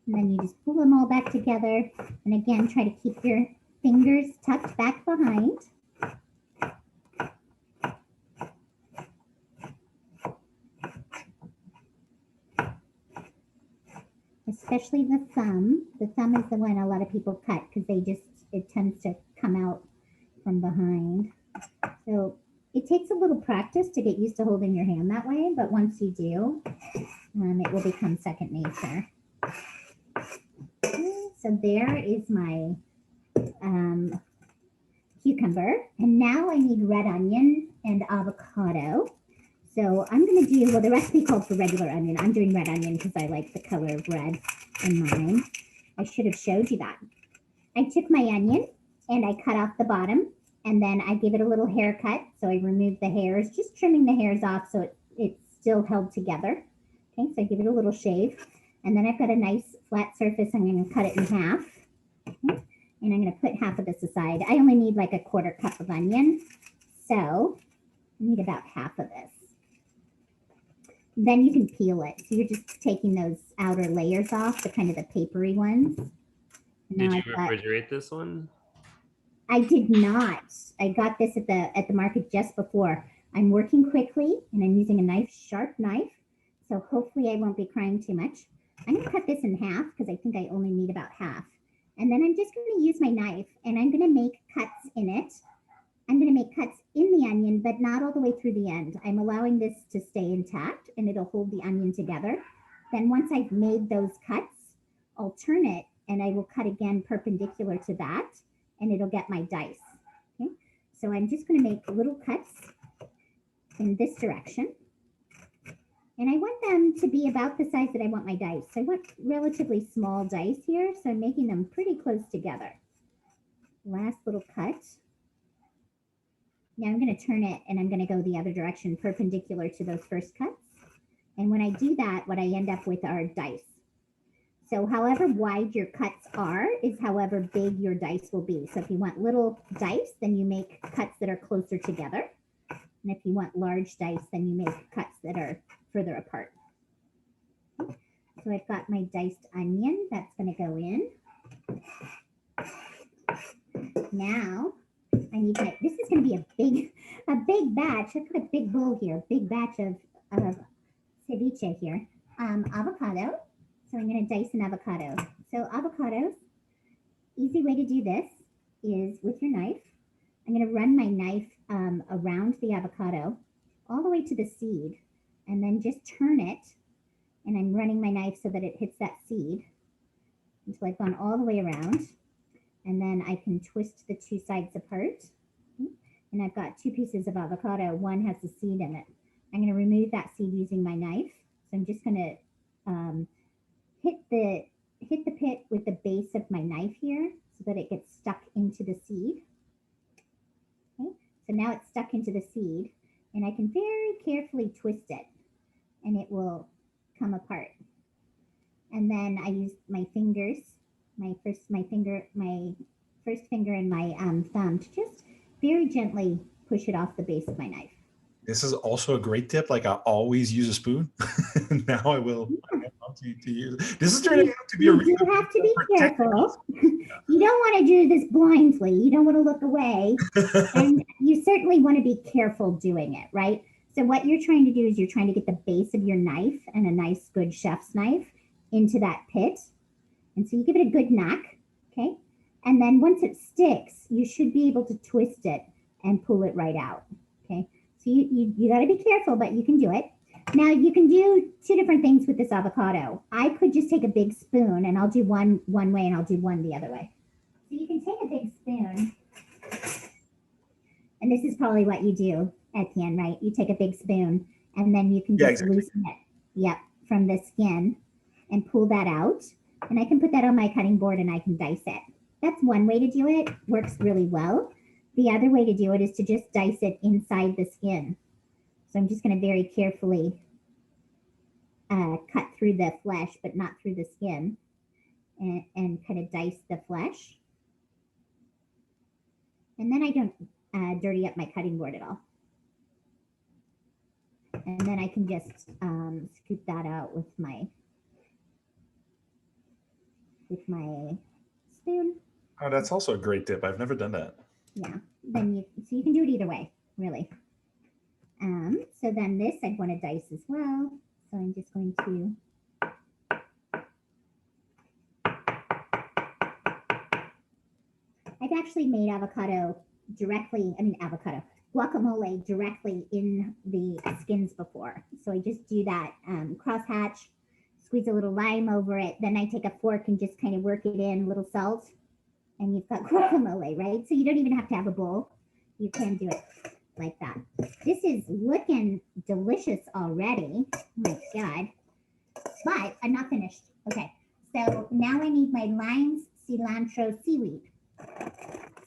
B: And then you just pull them all back together. And again, try to keep your fingers tucked back behind. Especially the thumb. The thumb is the one a lot of people cut because it tends to come out from behind. So it takes a little practice to get used to holding your hand that way, but once you do, it will become second nature. So there is my cucumber, and now I need red onion and avocado. So I'm going to do, well, the recipe called for regular onion. I'm doing red onion because I like the color of red in mine. I should have showed you that. I took my onion and I cut off the bottom, And then I give it a little haircut. So I remove the hairs, just trimming the hairs off so it's still held together. Okay, so I give it a little shave. And then I've got a nice flat surface. I'm going to cut it in half. Okay, and I'm going to put half of this aside. I only need like a 1/4 cup of onion. So I need about half of this. Then you can peel it. So you're just taking those outer layers off, the kind of the papery ones.
D: Did you refrigerate this one?
B: I did not. I got this at the market just before. I'm working quickly and I'm using a nice sharp knife. So hopefully I won't be crying too much. I'm going to cut this in half because I think I only need about half. And then I'm just going to use my knife and I'm going to make cuts in it. I'm going to make cuts in the onion, but not all the way through the end. I'm allowing this to stay intact and it'll hold the onion together. Then once I've made those cuts, I'll turn it and I will cut again perpendicular to that and it'll get my dice. Okay, so I'm just going to make little cuts in this direction. And I want them to be about the size that I want my dice. So I want relatively small dice here. So I'm making them pretty close together. Last little cut. Now I'm going to turn it and I'm going to go the other direction perpendicular to those first cuts. And when I do that, what I end up with are dice. So however wide your cuts are is however big your dice will be. So if you want little dice, then you make cuts that are closer together. And if you want large dice, then you make cuts that are further apart. So I've got my diced onion. That's going to go in. Now, I need my, this is going to be a big batch. I've got a big bowl here, a big batch of ceviche here. Avocado. So I'm going to dice an avocado. So avocados, easy way to do this is with your knife. I'm going to run my knife around the avocado all the way to the seed and then just turn it. And I'm running my knife so that it hits that seed until I've gone all the way around. And then I can twist the two sides apart. And I've got 2 pieces of avocado. One has the seed in it. I'm going to remove that seed using my knife. So I'm just going to hit the pit with the base of my knife here so that it gets stuck into the seed. Okay, so now it's stuck into the seed and I can very carefully twist it and it will come apart. And then I use my fingers, my first finger and my thumb to just very gently push it off the base of my knife.
A: This is also a great tip. Like I always use a spoon. Now I will to use. This is turning out to be a really
B: You have to be careful. You don't want to do this blindly. You don't want to look away. And you certainly want to be careful doing it, right? So what you're trying to do is you're trying to get the base of your knife and a nice good chef's knife into that pit. And so you give it a good knock, okay? And then once it sticks, you should be able to twist it and pull it right out, okay? So you got to be careful, but you can do it. Now you can do 2 different things with this avocado. I could just take a big spoon and I'll do one way and I'll do one the other way. So you can take a big spoon, and this is probably what you do at the end, right? You take a big spoon and then you can just loosen it, yep, from the skin and pull that out. And I can put that on my cutting board and I can dice it. That's one way to do it. Works really well. The other way to do it is to just dice it inside the skin. So I'm just going to very carefully cut through the flesh, but not through the skin, and kind of dice the flesh. And then I don't dirty up my cutting board at all. And then I can just scoop that out with my spoon.
A: Oh, that's also a great tip. I've never done that.
B: Yeah, then you can do it either way, really. So then this I'd want to dice as well. So I'm just going to I've actually made guacamole directly in the skins before. So I just do that crosshatch, squeeze a little lime over it. Then I take a fork and just kind of work it in, a little salt, and you've got guacamole, right? So you don't even have to have a bowl. You can do it like that. This is looking delicious already. Oh my God. But I'm not finished. Okay. So now I need my limes, cilantro, seaweed.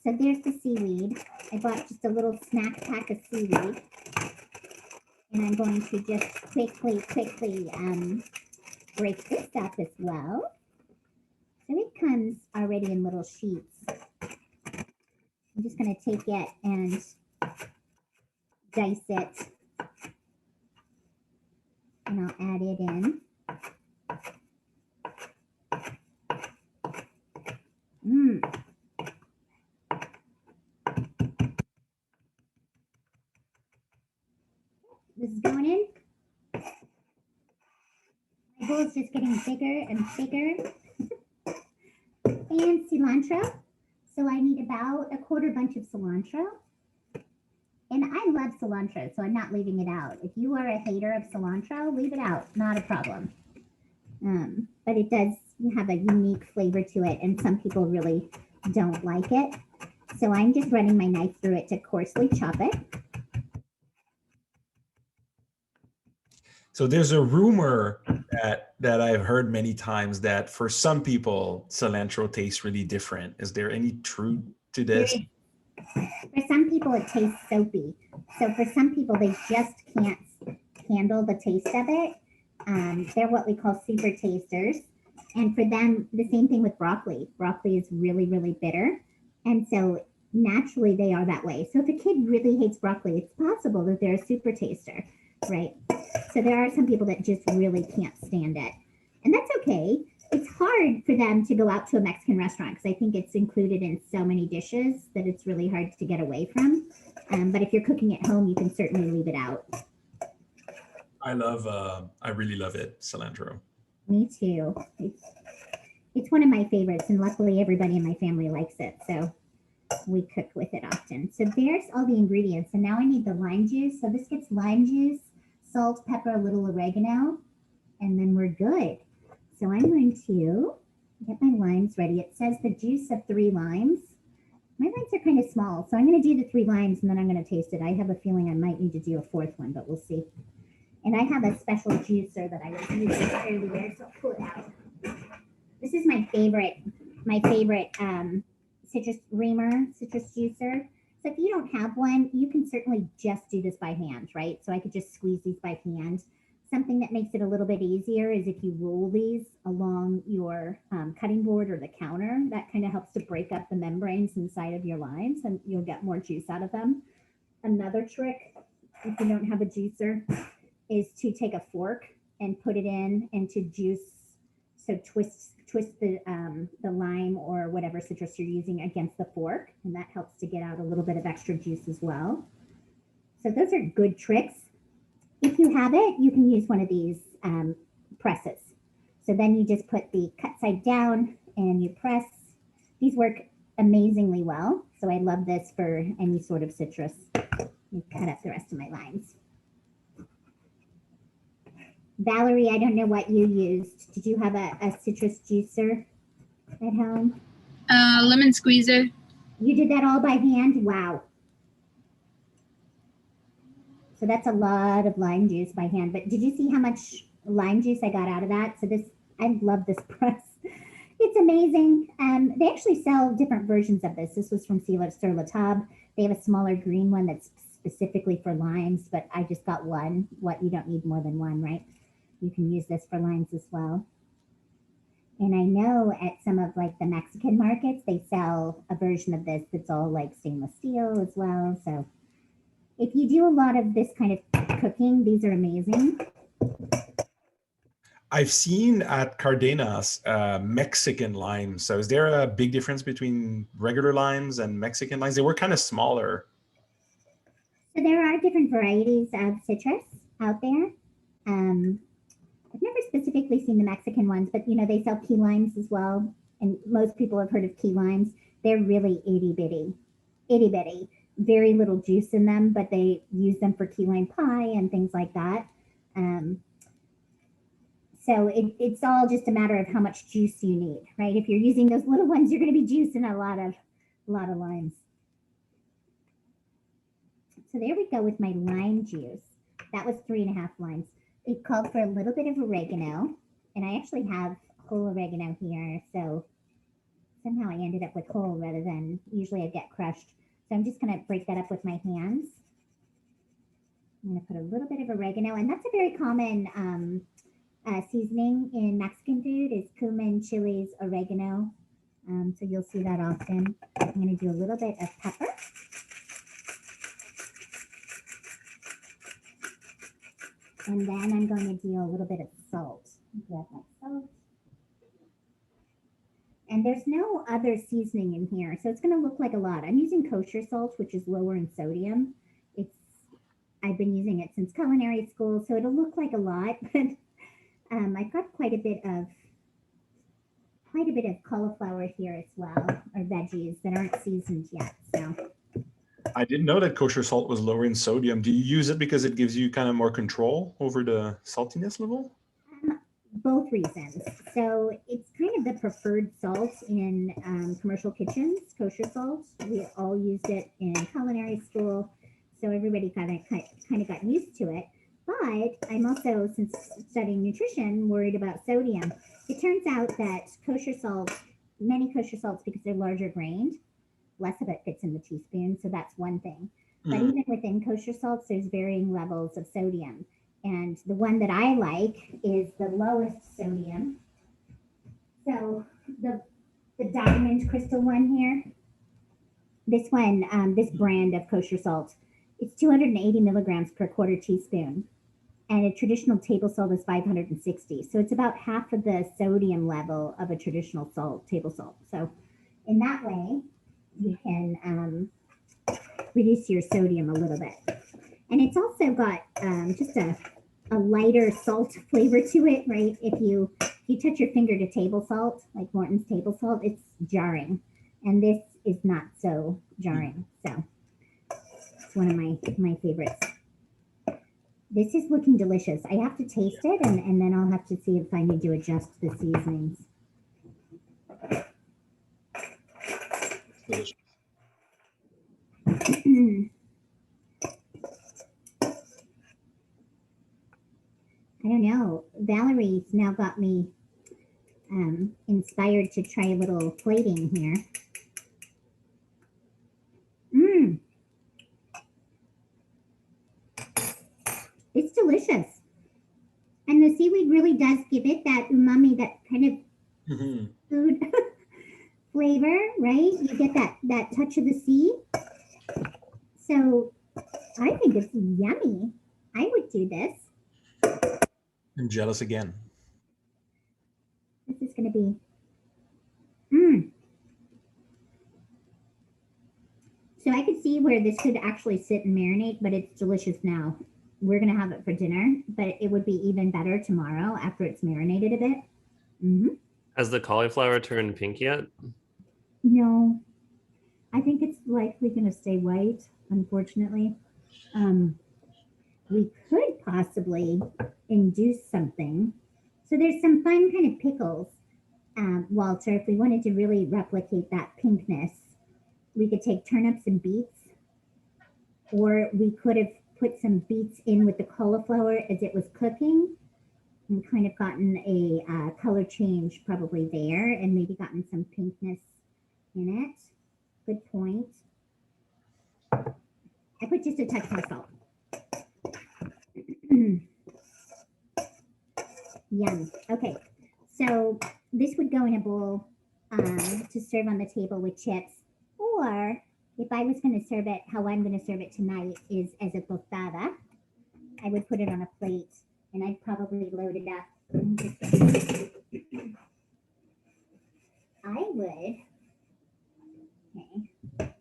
B: So there's the seaweed. I bought just a little snack pack of seaweed. And I'm going to just quickly break this up as well. So it comes already in little sheets. I'm just going to take it and dice it. And I'll add it in. This is going in. My bowl is just getting bigger and bigger. And cilantro. So I need about a quarter bunch of cilantro. And I love cilantro, so I'm not leaving it out. If you are a hater of cilantro, leave it out, not a problem. But it does have a unique flavor to it, and some people really don't like it. So I'm just running my knife through it to coarsely chop it.
A: So there's a rumor that I've heard many times that for some people, cilantro tastes really different. Is there any truth to this?
B: For some people, it tastes soapy. So for some people, they just can't handle the taste of it. They're what we call super tasters. And for them, the same thing with broccoli. Broccoli is really, really bitter. And so naturally, they are that way. So if a kid really hates broccoli, it's possible that they're a super taster, right? So there are some people that just really can't stand it. And that's okay. It's hard for them to go out to a Mexican restaurant because I think it's included in so many dishes that it's really hard to get away from. But if you're cooking at home, you can certainly leave it out.
A: I really love it, cilantro.
B: Me too. It's one of my favorites, and luckily everybody in my family likes it. So we cook with it often. So there's all the ingredients. And now I need the lime juice. So this gets lime juice, salt, pepper, a little oregano, and then we're good. So I'm going to get my limes ready. It says the juice of 3 limes. My limes are kind of small, so I'm going to do the 3 limes and then I'm going to taste it. I have a feeling I might need to do a 4th one, but we'll see. And I have a special juicer that I was using earlier, so I'll pull it out. This is my favorite citrus juicer. So if you don't have one, you can certainly just do this by hand, right? So I could just squeeze these by hand. Something that makes it a little bit easier is if you roll these along your cutting board or the counter. That kind of helps to break up the membranes inside of your limes and you'll get more juice out of them. Another trick, if you don't have a juicer, is to take a fork and put it in and to juice. So twist the lime or whatever citrus you're using against the fork, and that helps to get out a little bit of extra juice as well. So those are good tricks. If you have it, you can use one of these presses. So then you just put the cut side down and you press. These work amazingly well. So I love this for any sort of citrus. You cut up the rest of my limes. Valerie, I don't know what you used. Did you have a citrus juicer at home?
C: Lemon squeezer.
B: You did that all by hand? Wow. So that's a lot of lime juice by hand. But did you see how much lime juice I got out of that? So I love this press. It's amazing. They actually sell different versions of this. This was from Sur La Table. They have a smaller green one that's specifically for limes, but I just got one. You don't need more than one, right? You can use this for limes as well. And I know at some of like the Mexican markets, they sell a version of this that's all like stainless steel as well. So if you do a lot of this kind of cooking, these are amazing.
A: I've seen at Cardenas Mexican limes. So is there a big difference between regular limes and Mexican limes? They were kind of smaller.
B: So there are different varieties of citrus out there. I've never specifically seen the Mexican ones, but they sell key limes as well. And most people have heard of key limes. They're really itty bitty, very little juice in them, but they use them for key lime pie and things like that. So it's all just a matter of how much juice you need, right? If you're using those little ones, you're going to be juicing a lot of limes. So there we go with my lime juice. That was 3.5 limes. It called for a little bit of oregano, and I actually have whole oregano here. So somehow I ended up with whole rather than usually I get crushed. So I'm just going to break that up with my hands. I'm going to put a little bit of oregano, and that's a very common seasoning in Mexican food is cumin, chilies, oregano. So you'll see that often. I'm going to do a little bit of pepper. And then I'm going to do a little bit of salt. Grab my salt. And there's no other seasoning in here, so it's going to look like a lot. I'm using kosher salt, which is lower in sodium. I've been using it since culinary school, so it'll look like a lot, but I've got quite a bit of cauliflower here as well, or veggies that aren't seasoned yet. So
A: I didn't know that kosher salt was lower in sodium. Do you use it because it gives you kind of more control over the saltiness level?
B: both reasons. So it's kind of the preferred salt in commercial kitchens, kosher salt. We all used it in culinary school, so everybody kind of got used to it. But I'm also, since studying nutrition, worried about sodium. It turns out that kosher salt, many kosher salts, because they're larger grained, less of it fits in the teaspoon. So that's one thing. But even within kosher salts, there's varying levels of sodium. And the one that I like is the lowest sodium. So the diamond crystal one here, this one, this brand of kosher salt, it's 280 milligrams per quarter teaspoon. And a traditional table salt is 560. So it's about half of the sodium level of a traditional salt, table salt. So in that way, you can reduce your sodium a little bit. And it's also got just a lighter salt flavor to it, right? If you touch your finger to table salt, like Morton's table salt, it's jarring. And this is not so jarring. So it's one of my favorites. This is looking delicious. I have to taste it, and then I'll have to see if I need to adjust the seasonings.
A: Delicious.
B: I don't know. Valerie's now got me inspired to try a little plating here. It's delicious. And the seaweed really does give it that umami, that kind of food flavor, right? You get that touch of the sea. So I think it's yummy. I would do this.
A: I'm jealous again.
B: This is going to be, So I could see where this could actually sit and marinate, but it's delicious now. We're going to have it for dinner, but it would be even better tomorrow after it's marinated a bit.
D: Has the cauliflower turned pink yet?
B: No, I think it's likely going to stay white, unfortunately. We could possibly induce something. So there's some fun kind of pickles, Walter. If we wanted to really replicate that pinkness, we could take turnips and beets, or we could have put some beets in with the cauliflower as it was cooking and kind of gotten a color change probably there, and maybe gotten some pinkness in it. Good point. I put just a touch more salt. Yum. Okay, so this would go in a bowl to serve on the table with chips, or if I was going to serve it, how I'm going to serve it tonight is as a tostada. I would put it on a plate, and I'd probably load it up. I would, put it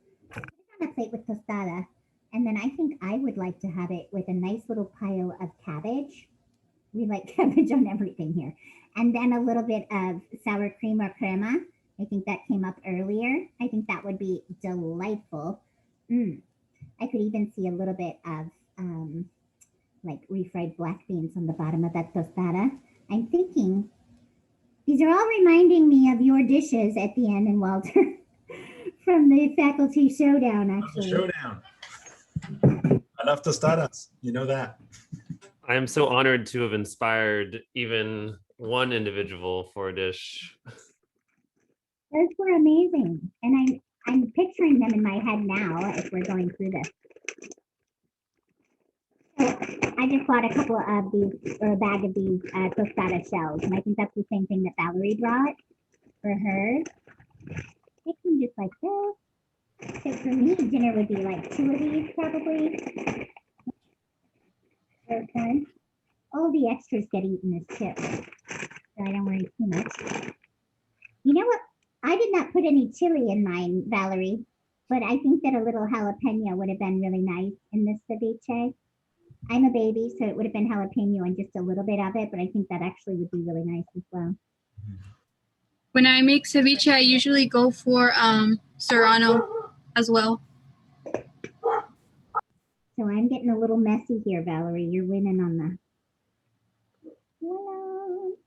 B: on a plate with tostada, and then I think I would like to have it with a nice little pile of cabbage. We like cabbage on everything here. And then a little bit of sour cream or crema. I think that came up earlier. I think that would be delightful. I could even see a little bit of like refried black beans on the bottom of that tostada. I'm thinking these are all reminding me of your dishes at the end, and Walter, from the faculty showdown, actually.
A: Showdown. I love tostadas. You know that.
D: I am so honored to have inspired even one individual for a dish.
B: Those were amazing. And I'm picturing them in my head now as we're going through this. So I just bought a couple of these, or a bag of these tostada shells. And I think that's the same thing that Valerie brought for her. They come just like this. So for me, dinner would be like 2 of these probably. Okay. All the extras get eaten as chips. So I don't worry too much. You know what? I did not put any chili in mine, Valerie, but I think that a little jalapeno would have been really nice in this ceviche. I'm a baby, so it would have been jalapeno and just a little bit of it, but I think that actually would be really nice as well.
G: When I make ceviche, I usually go for serrano as well.
B: So I'm getting a little messy here, Valerie. You're winning on the. Hello.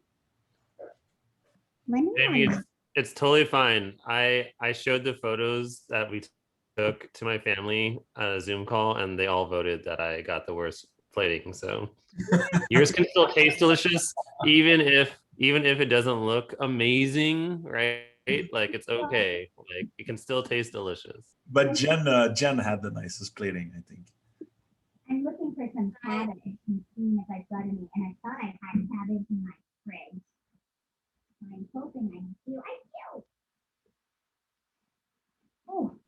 D: Jamie, it's totally fine. I showed the photos that we took to my family on a Zoom call, and they all voted that I got the worst plating. So yours can still taste delicious, even if it doesn't look amazing, right? Like it's okay. Like it can still taste delicious.
A: But Jen had the nicest plating, I think.
B: I'm looking for some cabbage and seeing if I've got any, and I thought I had cabbage in my fridge. I'm hoping I do. I do. Oh,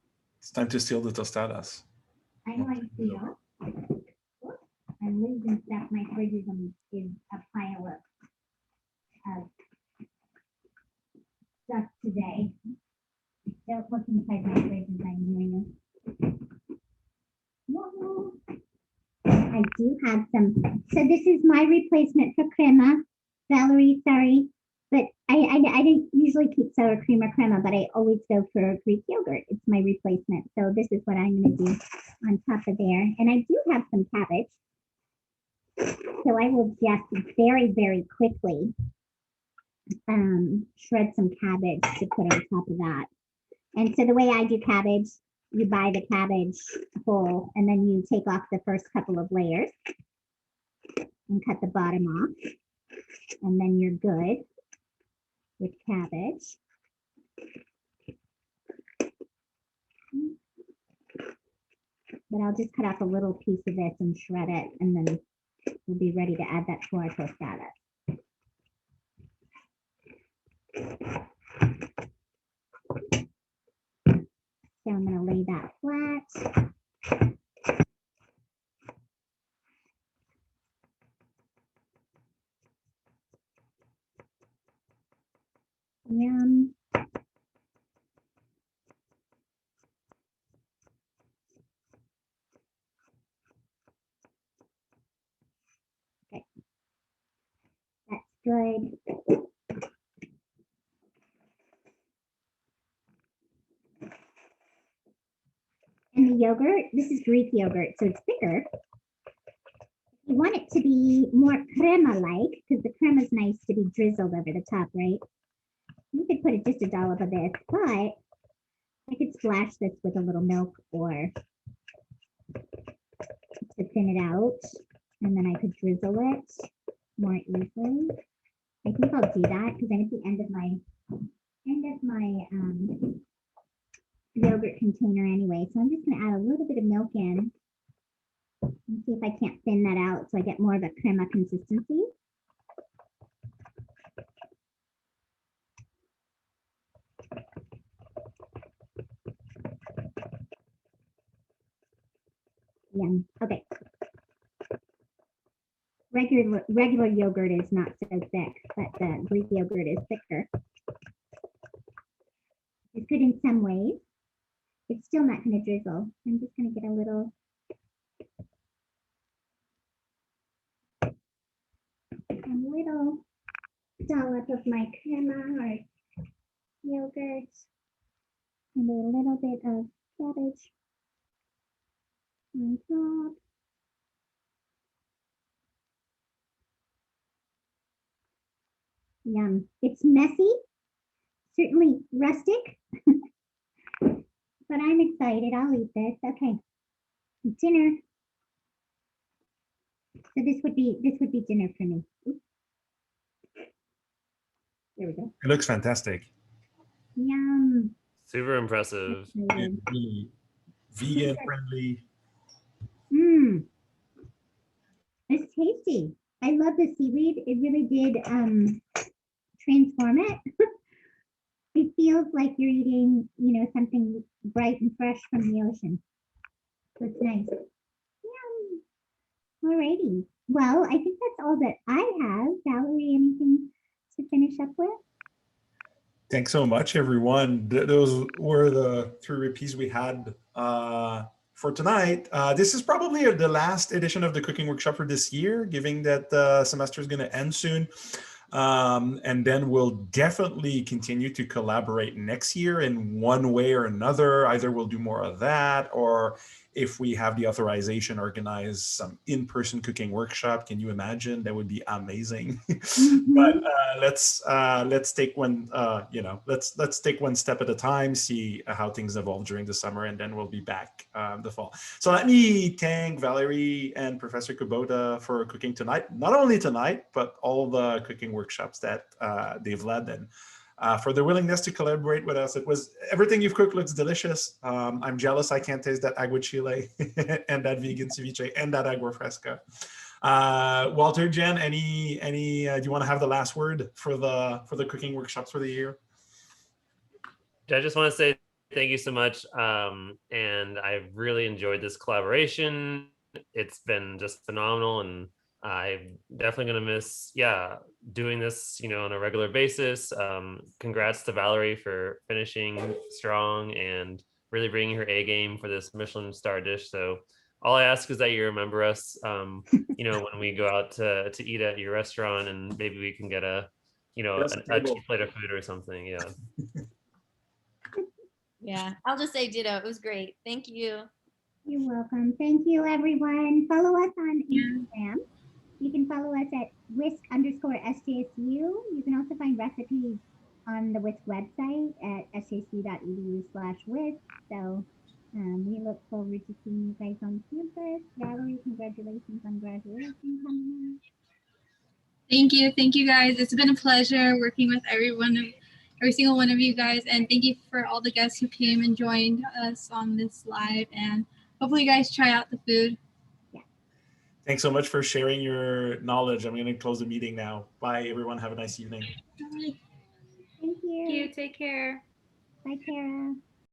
A: It's time to steal the tostadas.
B: I know I feel. I'm losing stuff. My fridge is a pile of stuff today. Don't look inside my fridge as I'm doing this. No. I do have some. So this is my replacement for crema. Valerie, sorry. But I didn't usually keep sour cream or crema, but I always go for Greek yogurt. It's my replacement. So this is what I'm going to do on top of there. And I do have some cabbage. So I will just very, very quickly shred some cabbage to put on top of that. And so the way I do cabbage, you buy the cabbage whole, and then you take off the first couple of layers and cut the bottom off. And then you're good with cabbage. But I'll just cut off a little piece of this and shred it, and then we'll be ready to add that to our tostada. So I'm going to lay that flat. Yum. Okay. That's good. And the yogurt, this is Greek yogurt, so it's thicker. You want it to be more crema-like, because the crema is nice to be drizzled over the top, right? You could put just a dollop of this, but I could splash this with a little milk or to thin it out, and then I could drizzle it more easily. I think I'll do that because I'm at the end of my yogurt container anyway. So I'm just going to add a little bit of milk in and see if I can't thin that out so I get more of a crema consistency. Yum. Okay. Regular yogurt is not so thick, but the Greek yogurt is thicker. It's good in some ways. It's still not going to drizzle. I'm just going to get a little dollop of my crema or yogurt and a little bit of cabbage on top. Yum. It's messy, certainly rustic, but I'm excited. I'll eat this. Okay. Dinner. So this would be dinner for me. Oops. There we go.
A: It looks fantastic.
B: Yum.
D: Super impressive.
B: Excited.
A: Really vegan friendly.
B: Mmm. It's tasty. I love the seaweed. It really did transform it. It feels like you're eating, something bright and fresh from the ocean. So it's nice. Yum. Alrighty. Well, I think that's all that I have. Valerie, anything to finish up with?
A: Thanks so much, everyone. Those were the 3 repeats we had for tonight. This is probably the last edition of the cooking workshop for this year, given that the semester is going to end soon. And then we'll definitely continue to collaborate next year in one way or another. Either we'll do more of that, or if we have the authorization, organize some in-person cooking workshop. Can you imagine? That would be amazing. But let's take one, let's take one step at a time, see how things evolve during the summer, and then we'll be back the fall. So let me thank Valery and Professor Kubota for cooking tonight. Not only tonight, but all the cooking workshops that they've led, and for their willingness to collaborate with us. It was everything you've cooked looks delicious. I'm jealous I can't taste that Aguachile and that vegan ceviche and that Agua Fresca. Walter, Jen, any do you want to have the last word for the cooking workshops for the year?
D: I just want to say thank you so much. And I've really enjoyed this collaboration. It's been just phenomenal, and I'm definitely going to miss, doing this, on a regular basis. Congrats to Valery for finishing strong and really bringing her A game for this Michelin star dish. So all I ask is that you remember us, when we go out to eat at your restaurant, and maybe we can get a cheap plate of food or something. Yeah.
H: Yeah, I'll just say ditto. It was great. Thank you.
B: You're welcome. Thank you, everyone. Follow us on Instagram. You can follow us at WHISK_SJSU. You can also find recipes on the WHISK website at sjsu.edu/WHISK. So we look forward to seeing you guys on campus. Valerie, congratulations on graduation coming up.
G: Thank you. Thank you, guys. It's been a pleasure working with every single one of you guys. And thank you for all the guests who came and joined us on this live. And hopefully you guys try out the food.
A: Thanks so much for sharing your knowledge. I'm going to close the meeting now. Bye, everyone. Have a nice evening.
B: Thank you.
E: Thank you. Take care.
B: Bye, Kara.